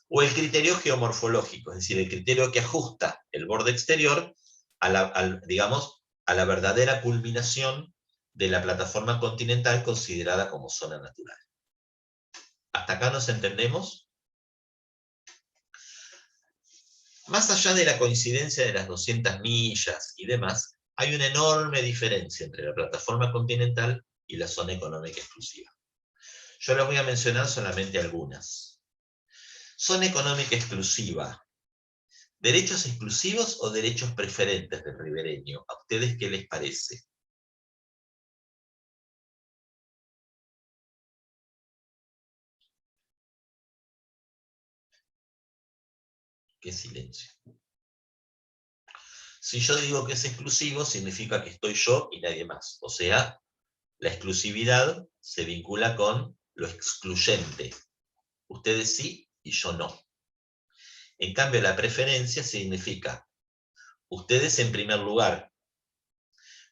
o el criterio geomorfológico, es decir, el criterio que ajusta el borde exterior a la verdadera culminación de la plataforma continental considerada como zona natural. ¿Hasta acá nos entendemos? Más allá de la coincidencia de las 200 millas y demás, hay una enorme diferencia entre la plataforma continental y la zona económica exclusiva. Yo les voy a mencionar solamente algunas. Zona económica exclusiva. ¿Derechos exclusivos o derechos preferentes del ribereño? ¿A ustedes qué les parece? Qué silencio. Si yo digo que es exclusivo, significa que estoy yo y nadie más. O sea, la exclusividad se vincula con lo excluyente. Ustedes sí y yo no. En cambio, la preferencia significa ustedes en primer lugar,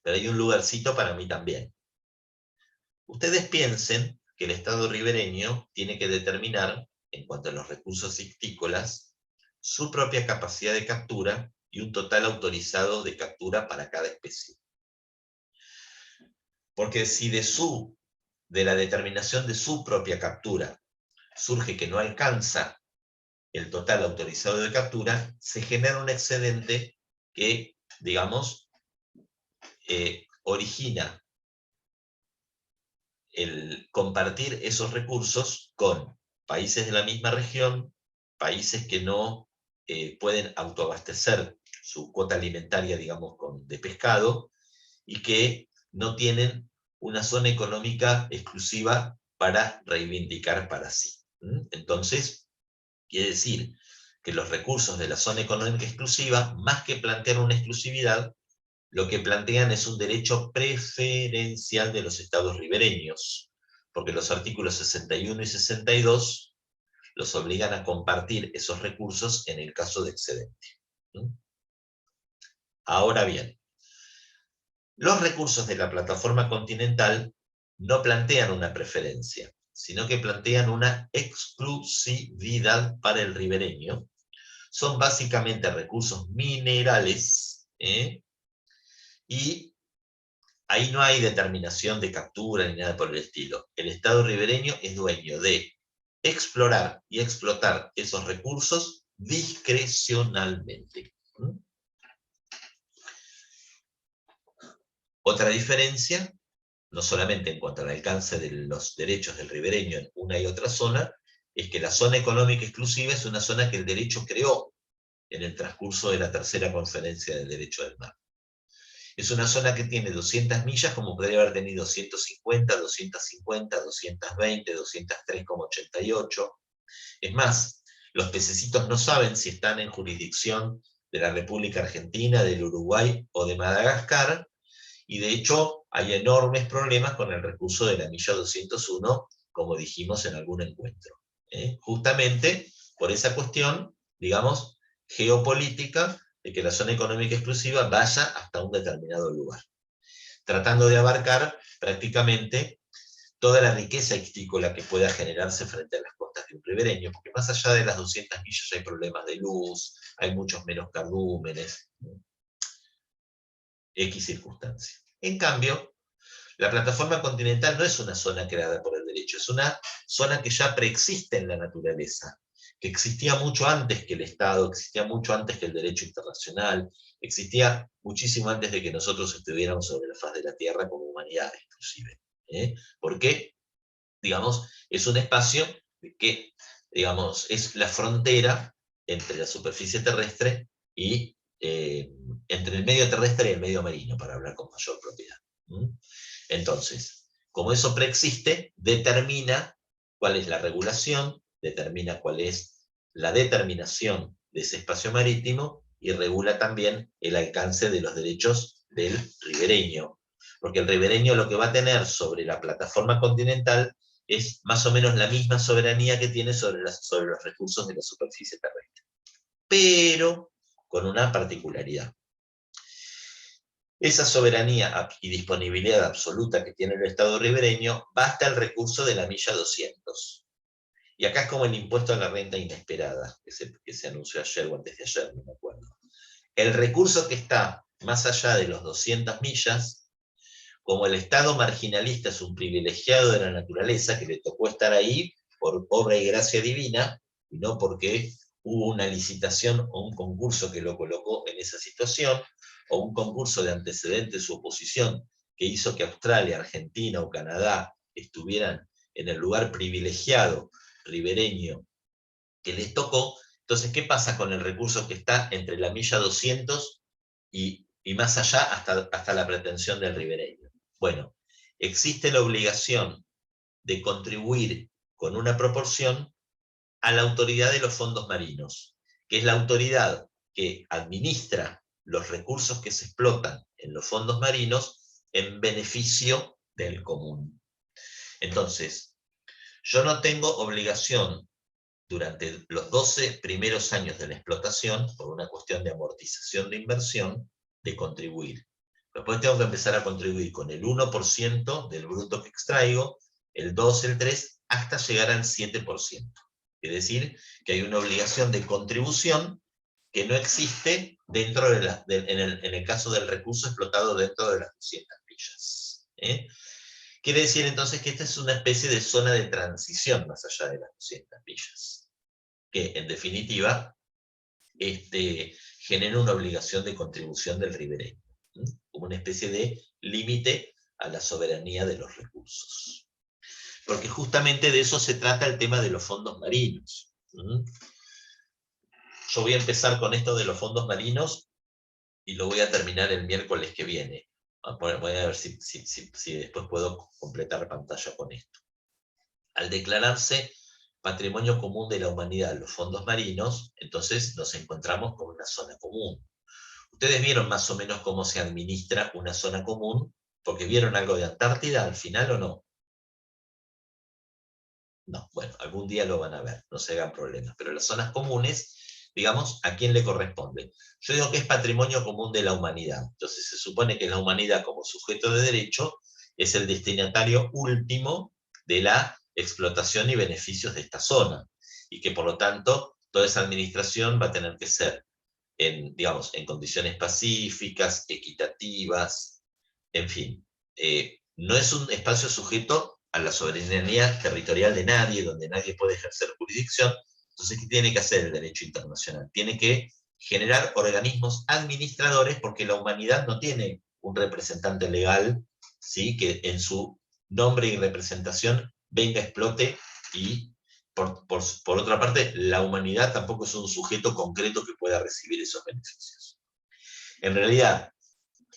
pero hay un lugarcito para mí también. Ustedes piensen que el Estado ribereño tiene que determinar, en cuanto a los recursos ictícolas, su propia capacidad de captura y un total autorizado de captura para cada especie. Porque si de la determinación de su propia captura surge que no alcanza el total autorizado de captura, se genera un excedente que, digamos, origina el compartir esos recursos con países de la misma región, países que no pueden autoabastecer su cuota alimentaria, digamos, de pescado, y que no tienen una zona económica exclusiva para reivindicar para sí. Entonces, quiere decir que los recursos de la zona económica exclusiva, más que plantear una exclusividad, lo que plantean es un derecho preferencial de los estados ribereños, porque los artículos 61 y 62 los obligan a compartir esos recursos en el caso de excedente. Ahora bien, los recursos de la plataforma continental no plantean una preferencia, sino que plantean una exclusividad para el ribereño. Son básicamente recursos minerales, y ahí no hay determinación de captura ni nada por el estilo. El Estado ribereño es dueño de explorar y explotar esos recursos discrecionalmente. Otra diferencia, no solamente en cuanto al alcance de los derechos del ribereño en una y otra zona, es que la zona económica exclusiva es una zona que el derecho creó en el transcurso de la tercera conferencia del derecho del mar. Es una zona que tiene 200 millas, como podría haber tenido 150, 250, 220, 203,88. Es más, los pececitos no saben si están en jurisdicción de la República Argentina, del Uruguay o de Madagascar, y de hecho hay enormes problemas con el recurso de la milla 201, como dijimos en algún encuentro. Justamente por esa cuestión, digamos, geopolítica, de que la zona económica exclusiva vaya hasta un determinado lugar, tratando de abarcar prácticamente toda la riqueza ictícola que pueda generarse frente a las costas de un ribereño, porque más allá de las 200 millas hay problemas de luz, hay muchos menos cardúmenes, X circunstancia. En cambio, la plataforma continental no es una zona creada por el derecho, es una zona que ya preexiste en la naturaleza, que existía mucho antes que el Estado, existía mucho antes que el derecho internacional, existía muchísimo antes de que nosotros estuviéramos sobre la faz de la Tierra como humanidad, inclusive. Porque, digamos, es un espacio que, digamos, es la frontera entre la superficie terrestre y entre el medio terrestre y el medio marino, para hablar con mayor propiedad. Entonces, como eso preexiste, determina cuál es la regulación, determina cuál es la determinación de ese espacio marítimo y regula también el alcance de los derechos del ribereño. Porque el ribereño lo que va a tener sobre la plataforma continental es más o menos la misma soberanía que tiene sobre los recursos de la superficie terrestre. Pero con una particularidad. Esa soberanía y disponibilidad absoluta que tiene el Estado ribereño basta el recurso de la milla 200. Y acá es como el impuesto a la renta inesperada, que se anunció ayer o antes de ayer, no me acuerdo. El recurso que está más allá de los 200 millas, como el Estado marginalista es un privilegiado de la naturaleza, que le tocó estar ahí por obra y gracia divina, y no porque hubo una licitación o un concurso que lo colocó en esa situación, o un concurso de antecedentes u oposición que hizo que Australia, Argentina o Canadá estuvieran en el lugar privilegiado ribereño que les tocó. Entonces, ¿qué pasa con el recurso que está entre la milla 200 y más allá hasta la pretensión del ribereño? Bueno, existe la obligación de contribuir con una proporción a la autoridad de los fondos marinos, que es la autoridad que administra los recursos que se explotan en los fondos marinos en beneficio del común. Entonces, yo no tengo obligación durante los 12 primeros años de la explotación, por una cuestión de amortización de inversión, de contribuir. Después tengo que empezar a contribuir con el 1% del bruto que extraigo, el 2, el 3, hasta llegar al 7%. Es decir, que hay una obligación de contribución que no existe dentro en el caso del recurso explotado dentro de las 200 millas. Quiere decir entonces que esta es una especie de zona de transición más allá de las 200 millas, que en definitiva genera una obligación de contribución del ribereño, como una especie de límite a la soberanía de los recursos. Porque justamente de eso se trata el tema de los fondos marinos. Yo voy a empezar con esto de los fondos marinos y lo voy a terminar el miércoles que viene. Voy a ver si después puedo completar pantalla con esto. Al declararse Patrimonio Común de la Humanidad los fondos marinos, entonces nos encontramos con una zona común. Ustedes vieron más o menos cómo se administra una zona común, porque vieron algo de Antártida al final o no. No, bueno, algún día lo van a ver, no se hagan problemas. Pero las zonas comunes, digamos, ¿a quién le corresponde? Yo digo que es patrimonio común de la humanidad. Entonces se supone que la humanidad como sujeto de derecho es el destinatario último de la explotación y beneficios de esta zona. Y que por lo tanto toda esa administración va a tener que ser digamos, en condiciones pacíficas, equitativas, en fin. No es un espacio sujeto a la soberanía territorial de nadie, donde nadie puede ejercer jurisdicción. Entonces, ¿qué tiene que hacer el derecho internacional? Tiene que generar organismos administradores, porque la humanidad no tiene un representante legal, ¿sí?, que en su nombre y representación venga, explote y por otra parte, la humanidad tampoco es un sujeto concreto que pueda recibir esos beneficios. En realidad,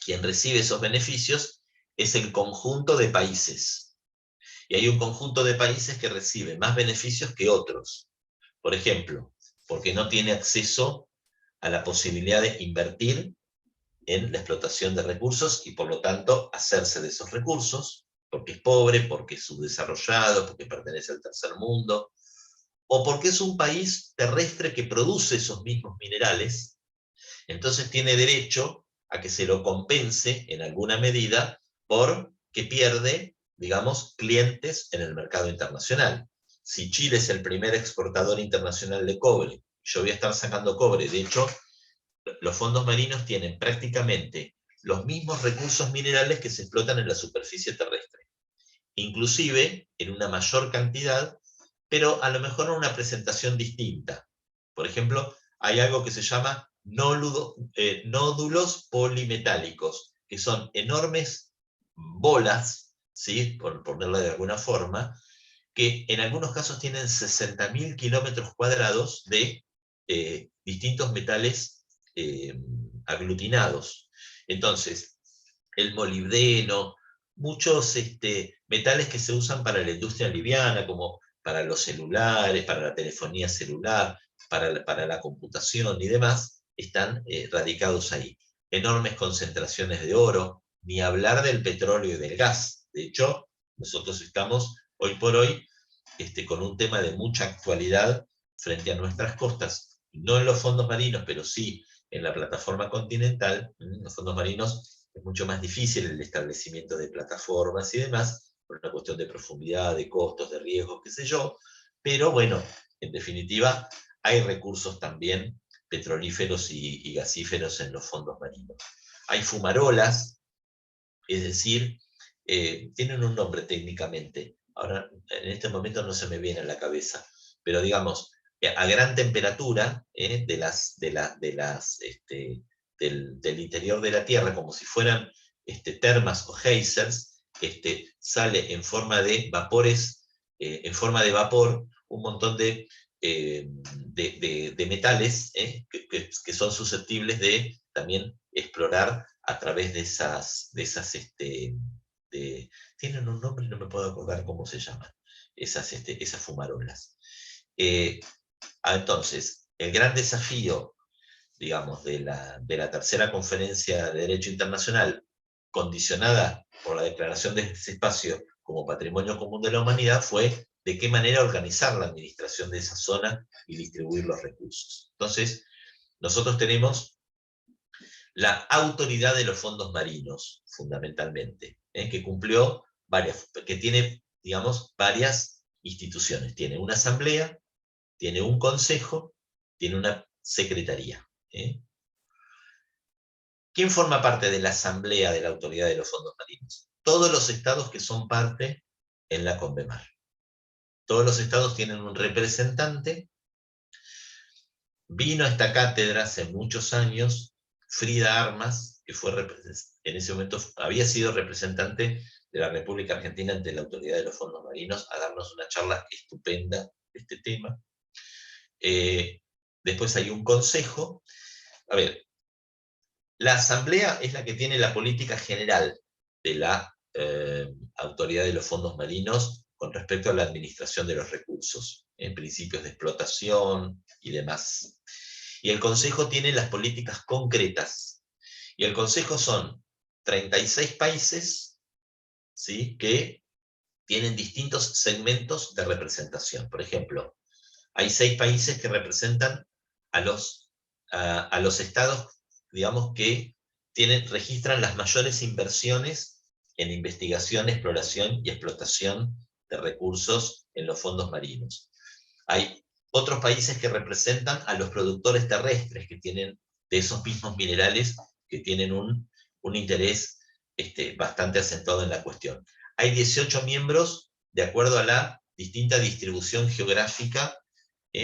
quien recibe esos beneficios es el conjunto de países. Y hay un conjunto de países que recibe más beneficios que otros. Por ejemplo, porque no tiene acceso a la posibilidad de invertir en la explotación de recursos y por lo tanto hacerse de esos recursos, porque es pobre, porque es subdesarrollado, porque pertenece al tercer mundo, o porque es un país terrestre que produce esos mismos minerales, entonces tiene derecho a que se lo compense en alguna medida porque pierde, digamos, clientes en el mercado internacional. Si Chile es el primer exportador internacional de cobre, yo voy a estar sacando cobre, de hecho, los fondos marinos tienen prácticamente los mismos recursos minerales que se explotan en la superficie terrestre, inclusive en una mayor cantidad, pero a lo mejor en una presentación distinta. Por ejemplo, hay algo que se llama nódulos polimetálicos, que son enormes bolas, ¿sí?, por ponerlo de alguna forma, que en algunos casos tienen 60.000 kilómetros cuadrados de distintos metales aglutinados. Entonces, el molibdeno, muchos metales que se usan para la industria liviana, como para los celulares, para la telefonía celular, para la computación y demás, están radicados ahí. Enormes concentraciones de oro, ni hablar del petróleo y del gas. De hecho, nosotros estamos hoy por hoy con un tema de mucha actualidad frente a nuestras costas, no en los fondos marinos, pero sí en la plataforma continental. En los fondos marinos es mucho más difícil el establecimiento de plataformas y demás, por una cuestión de profundidad, de costos, de riesgos, qué sé yo, pero bueno, en definitiva, hay recursos también petrolíferos y gasíferos en los fondos marinos. Hay fumarolas, es decir, tienen un nombre técnicamente, ahora en este momento no se me viene a la cabeza, pero digamos, a gran temperatura del interior de la Tierra, como si fueran termas o geysers, sale en forma de vapores, en forma de vapor, un montón de metales que son susceptibles de también explorar a través de tienen un nombre y no me puedo acordar cómo se llaman, esas fumarolas. Entonces, el gran desafío, digamos, de la tercera conferencia de Derecho Internacional, condicionada por la declaración de este espacio como Patrimonio Común de la Humanidad, fue de qué manera organizar la administración de esa zona y distribuir los recursos. Entonces, nosotros tenemos la autoridad de los fondos marinos, fundamentalmente, que tiene, digamos, varias instituciones. Tiene una asamblea, tiene un consejo, tiene una secretaría. ¿Quién forma parte de la asamblea de la autoridad de los fondos marinos? Todos los estados que son parte en la CONVEMAR. Todos los estados tienen un representante. Vino a esta cátedra hace muchos años Frida Armas, que en ese momento había sido representante de la República Argentina ante la autoridad de los fondos marinos, a darnos una charla estupenda de este tema. Después hay un consejo. A ver, La asamblea es la que tiene la política general de la autoridad de los fondos marinos con respecto a la administración de los recursos, en principios de explotación y demás. Y el Consejo tiene las políticas concretas. Y el Consejo son 36 países, ¿sí?, que tienen distintos segmentos de representación. Por ejemplo, hay 6 países que representan a los estados, digamos, que registran las mayores inversiones en investigación, exploración y explotación de recursos en los fondos marinos. Hay otros países que representan a los productores terrestres que tienen de esos mismos minerales, que tienen un interés bastante acentuado en la cuestión. Hay 18 miembros de acuerdo a la distinta distribución geográfica.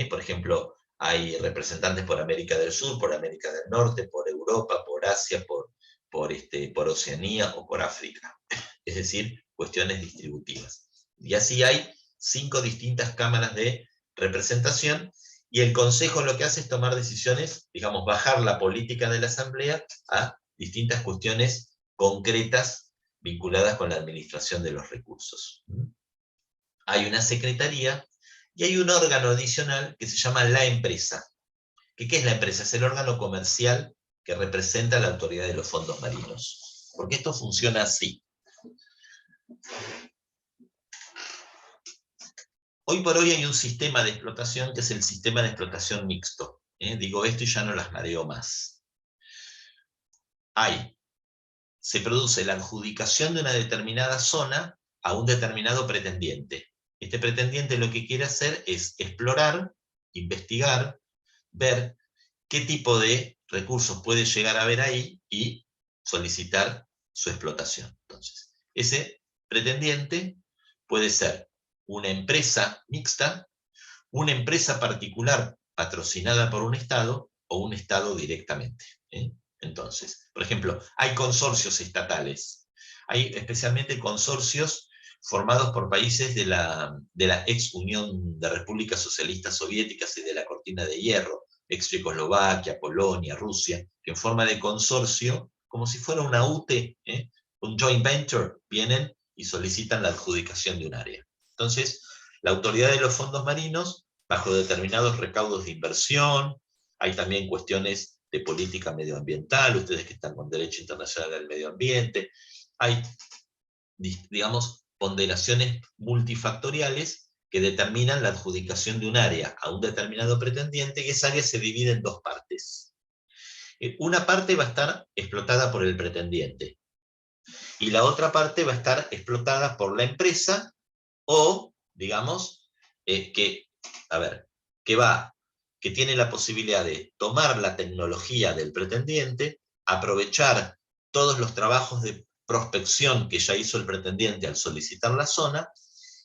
Por ejemplo, hay representantes por América del Sur, por América del Norte, por Europa, por Asia, por Oceanía o por África. Es decir, cuestiones distributivas. Y así hay 5 distintas cámaras de representación, y el Consejo lo que hace es tomar decisiones, digamos, bajar la política de la Asamblea a distintas cuestiones concretas vinculadas con la administración de los recursos. Hay una secretaría y hay un órgano adicional que se llama la empresa. ¿Qué es la empresa? Es el órgano comercial que representa a la autoridad de los fondos marinos. Porque esto funciona así. Hoy por hoy hay un sistema de explotación que es el sistema de explotación mixto. Digo esto y ya no las mareo más. Se produce la adjudicación de una determinada zona a un determinado pretendiente. Este pretendiente lo que quiere hacer es explorar, investigar, ver qué tipo de recursos puede llegar a haber ahí y solicitar su explotación. Entonces, ese pretendiente puede ser una empresa mixta, una empresa particular patrocinada por un Estado o un Estado directamente. Entonces, por ejemplo, hay consorcios estatales, hay especialmente consorcios formados por países de la ex Unión de Repúblicas Socialistas Soviéticas y de la Cortina de Hierro, ex Checoslovaquia, Polonia, Rusia, que en forma de consorcio, como si fuera una UTE, un joint venture, vienen y solicitan la adjudicación de un área. Entonces, la autoridad de los fondos marinos, bajo determinados recaudos de inversión, hay también cuestiones de política medioambiental, ustedes que están con Derecho Internacional del Medio Ambiente, hay, digamos, ponderaciones multifactoriales que determinan la adjudicación de un área a un determinado pretendiente, y esa área se divide en 2 partes. Una parte va a estar explotada por el pretendiente, y la otra parte va a estar explotada por la empresa, o, digamos, que tiene la posibilidad de tomar la tecnología del pretendiente, aprovechar todos los trabajos de prospección que ya hizo el pretendiente al solicitar la zona,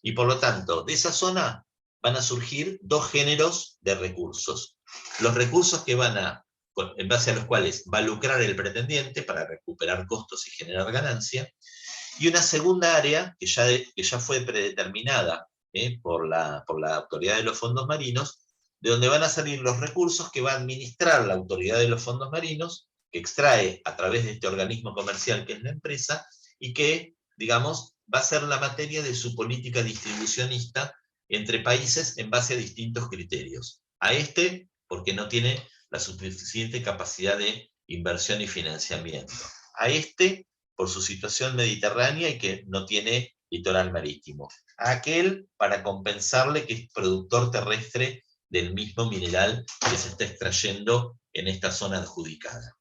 y por lo tanto, de esa zona van a surgir 2 géneros de recursos. Los recursos que en base a los cuales va a lucrar el pretendiente para recuperar costos y generar ganancia, y una segunda área que ya fue predeterminada por la autoridad de los fondos marinos, de donde van a salir los recursos que va a administrar la autoridad de los fondos marinos, que extrae a través de este organismo comercial que es la empresa, y que, digamos, va a ser la materia de su política distribucionista entre países en base a distintos criterios. A porque no tiene la suficiente capacidad de inversión y financiamiento. A por su situación mediterránea y que no tiene litoral marítimo. A aquel, para compensarle que es productor terrestre del mismo mineral que se está extrayendo en esta zona adjudicada.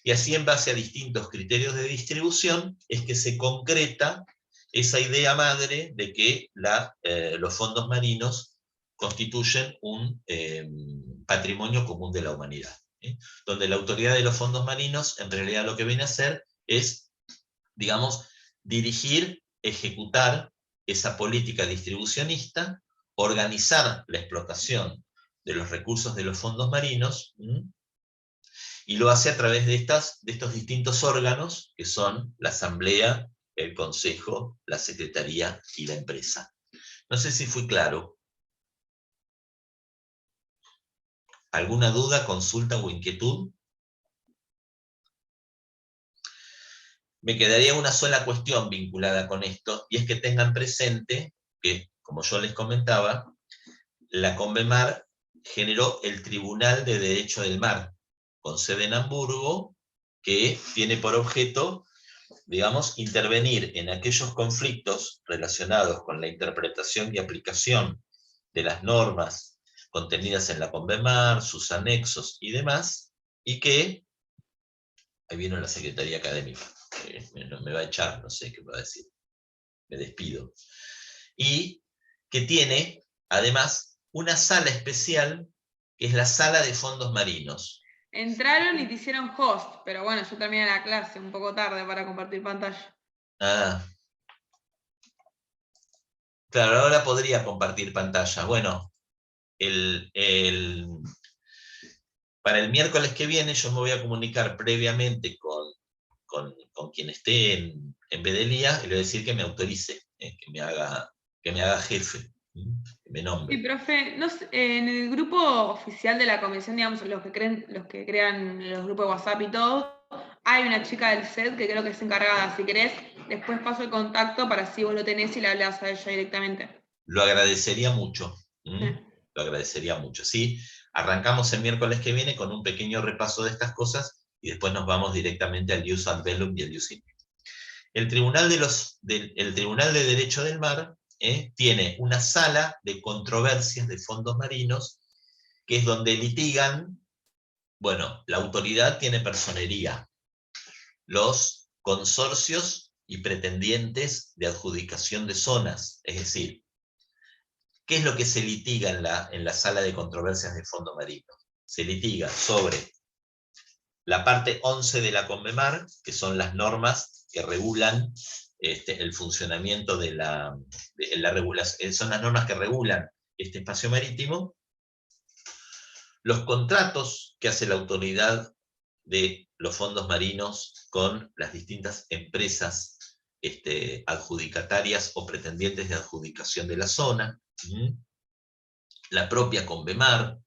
Y así, en base a distintos criterios de distribución, es que se concreta esa idea madre de que los fondos marinos constituyen un patrimonio común de la humanidad. Donde la autoridad de los fondos marinos, en realidad, lo que viene a hacer es, digamos, dirigir, ejecutar esa política distribucionista, organizar la explotación de los recursos de los fondos marinos, y lo hace a través de estos distintos órganos que son la Asamblea, el Consejo, la Secretaría y la empresa. No sé si fui claro. ¿Alguna duda, consulta o inquietud? me quedaría una sola cuestión vinculada con esto, y es que tengan presente que, como yo les comentaba, la Convemar generó el Tribunal de Derecho del Mar, con sede en Hamburgo, que tiene por objeto, digamos, intervenir en aquellos conflictos relacionados con la interpretación y aplicación de las normas contenidas en la Convemar, sus anexos y demás, y que, ahí vino la Secretaría Académica, me va a echar, no sé qué me va a decir, me despido, y que tiene, además, una sala especial, que es la Sala de Fondos Marinos. Entraron y te hicieron host, pero bueno, yo terminé la clase un poco tarde para compartir pantalla. Ah, claro, ahora podría compartir pantalla. Bueno, para el miércoles que viene yo me voy a comunicar previamente con quien esté en Bedelía y le voy a decir que me autorice, que me haga jefe, que me Sí, nombre. profe, no sé, en el grupo oficial de la comisión, digamos, los que crean los grupos de WhatsApp y todo, hay una chica del set que creo que es encargada. Si querés, después paso el contacto para si vos lo tenés y le hablas a ella directamente. Lo agradecería mucho. Sí. Lo agradecería mucho. Sí, arrancamos el miércoles que viene con un pequeño repaso de estas cosas y después nos vamos directamente al Ius ad bellum y al Ius in. El Tribunal de Derecho del Mar tiene una sala de controversias de fondos marinos, que es donde litigan, bueno, la autoridad tiene personería, los consorcios y pretendientes de adjudicación de zonas, es decir, ¿qué es lo que se litiga en la sala de controversias de fondo marino? Se litiga sobre la parte 11 de la Convemar, que son las normas que regulan el funcionamiento de la regulación, son las normas que regulan este espacio marítimo, los contratos que hace la autoridad de los fondos marinos con las distintas empresas adjudicatarias o pretendientes de adjudicación de la zona, la propia Convemar.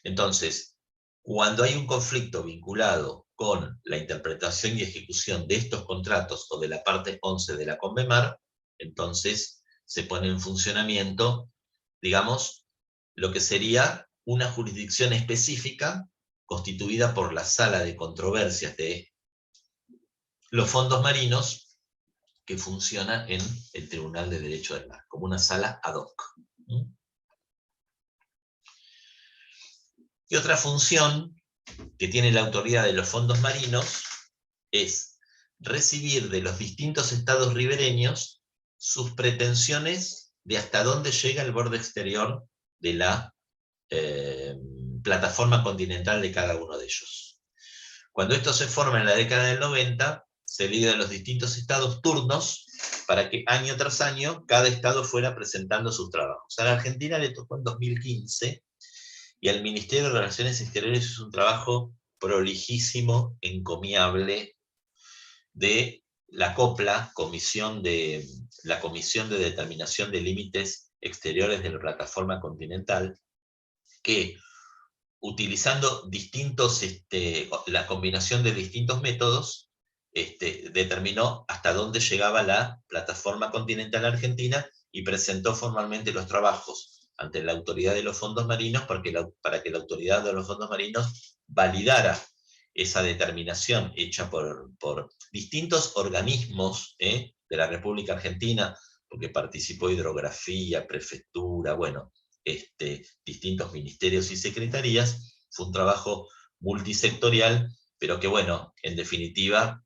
Entonces, cuando hay un conflicto vinculado con la interpretación y ejecución de estos contratos o de la parte 11 de la Convemar, entonces se pone en funcionamiento, digamos, lo que sería una jurisdicción específica constituida por la Sala de Controversias de los Fondos Marinos, que funciona en el Tribunal de Derecho del Mar, como una sala ad hoc. Y otra función que tiene la autoridad de los fondos marinos es recibir de los distintos estados ribereños sus pretensiones de hasta dónde llega el borde exterior de la plataforma continental de cada uno de ellos. Cuando esto se forma en la década del 90, se le dio a los distintos estados turnos para que año tras año cada estado fuera presentando sus trabajos. A la Argentina le tocó en 2015, y al Ministerio de Relaciones Exteriores es un trabajo prolijísimo, encomiable, de la COPLA, la Comisión de Determinación de Límites Exteriores de la Plataforma Continental, que utilizando la combinación de distintos métodos, determinó hasta dónde llegaba la plataforma continental argentina y presentó formalmente los trabajos ante la autoridad de los fondos marinos para que la autoridad de los fondos marinos validara esa determinación hecha por distintos organismos de la República Argentina, porque participó hidrografía, prefectura, bueno, distintos ministerios y secretarías. Fue un trabajo multisectorial, pero que bueno, en definitiva,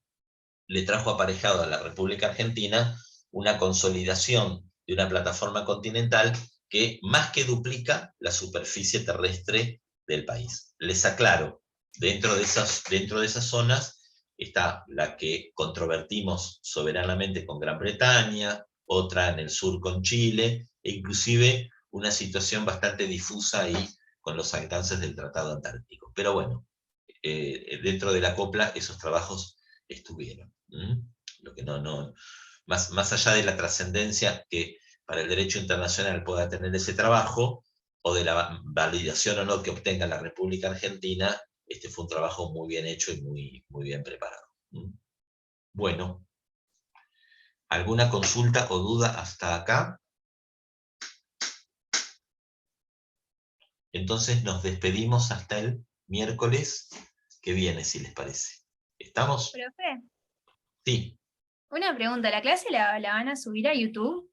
le trajo aparejado a la República Argentina una consolidación de una plataforma continental que más que duplica la superficie terrestre del país. Les aclaro, dentro de esas zonas está la que controvertimos soberanamente con Gran Bretaña, otra en el sur con Chile, e inclusive una situación bastante difusa ahí con los alcances del Tratado Antártico. Pero bueno, dentro de la COPLA esos trabajos estuvieron. Lo que más allá de la trascendencia que para el derecho internacional pueda tener ese trabajo, o de la validación o no que obtenga la República Argentina, este fue un trabajo muy bien hecho y muy bien preparado. Bueno, ¿alguna consulta o duda hasta acá? Entonces nos despedimos hasta el miércoles que viene, si les parece. ¿Estamos? Profe, Sí. una pregunta, ¿la clase la van a subir a YouTube?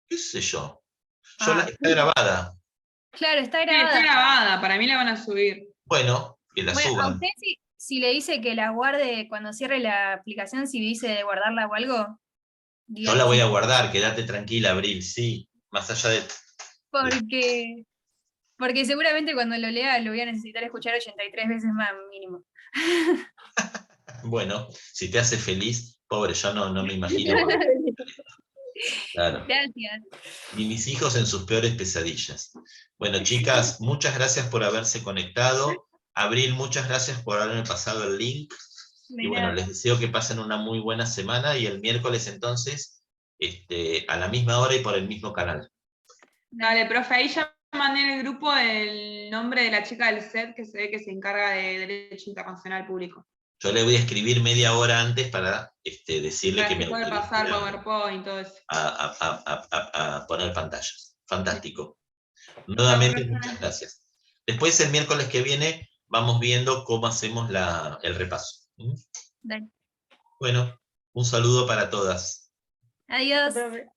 ¿Qué sé yo? Ah, Está grabada. claro, está Sí, está grabada. grabada, para mí la van a subir. Bueno, que la Bueno, a suban. usted si le dice que la guarde cuando cierre la aplicación, si dice de guardarla o algo, Yo la dígale voy a sí. guardar, quédate tranquila, Abril, sí. Más allá de- Porque, porque seguramente cuando lo lea lo voy a necesitar escuchar 83 veces más mínimo. Bueno, si te hace feliz, pobre, yo no me imagino. Porque, claro. Gracias. Ni mis hijos en sus peores pesadillas. Bueno, chicas, muchas gracias por haberse conectado. Abril, muchas gracias por haberme pasado el link. Y De bueno, nada. les deseo que pasen una muy buena semana y el miércoles entonces, a la misma hora y por el mismo canal. Dale, profe, ahí ya mandé en el grupo el nombre de la chica del set que se ve que se encarga de Derecho Internacional Público. Yo le voy a escribir media hora antes para decirle que Para me si puede autorice pasar PowerPoint y todo eso. a poner pantallas. Fantástico. Chao, Nuevamente, profe. muchas gracias. Después, el miércoles que viene, vamos viendo cómo hacemos el repaso. ¿Mm? Dale. Bueno, un saludo para todas. Adiós. Profe.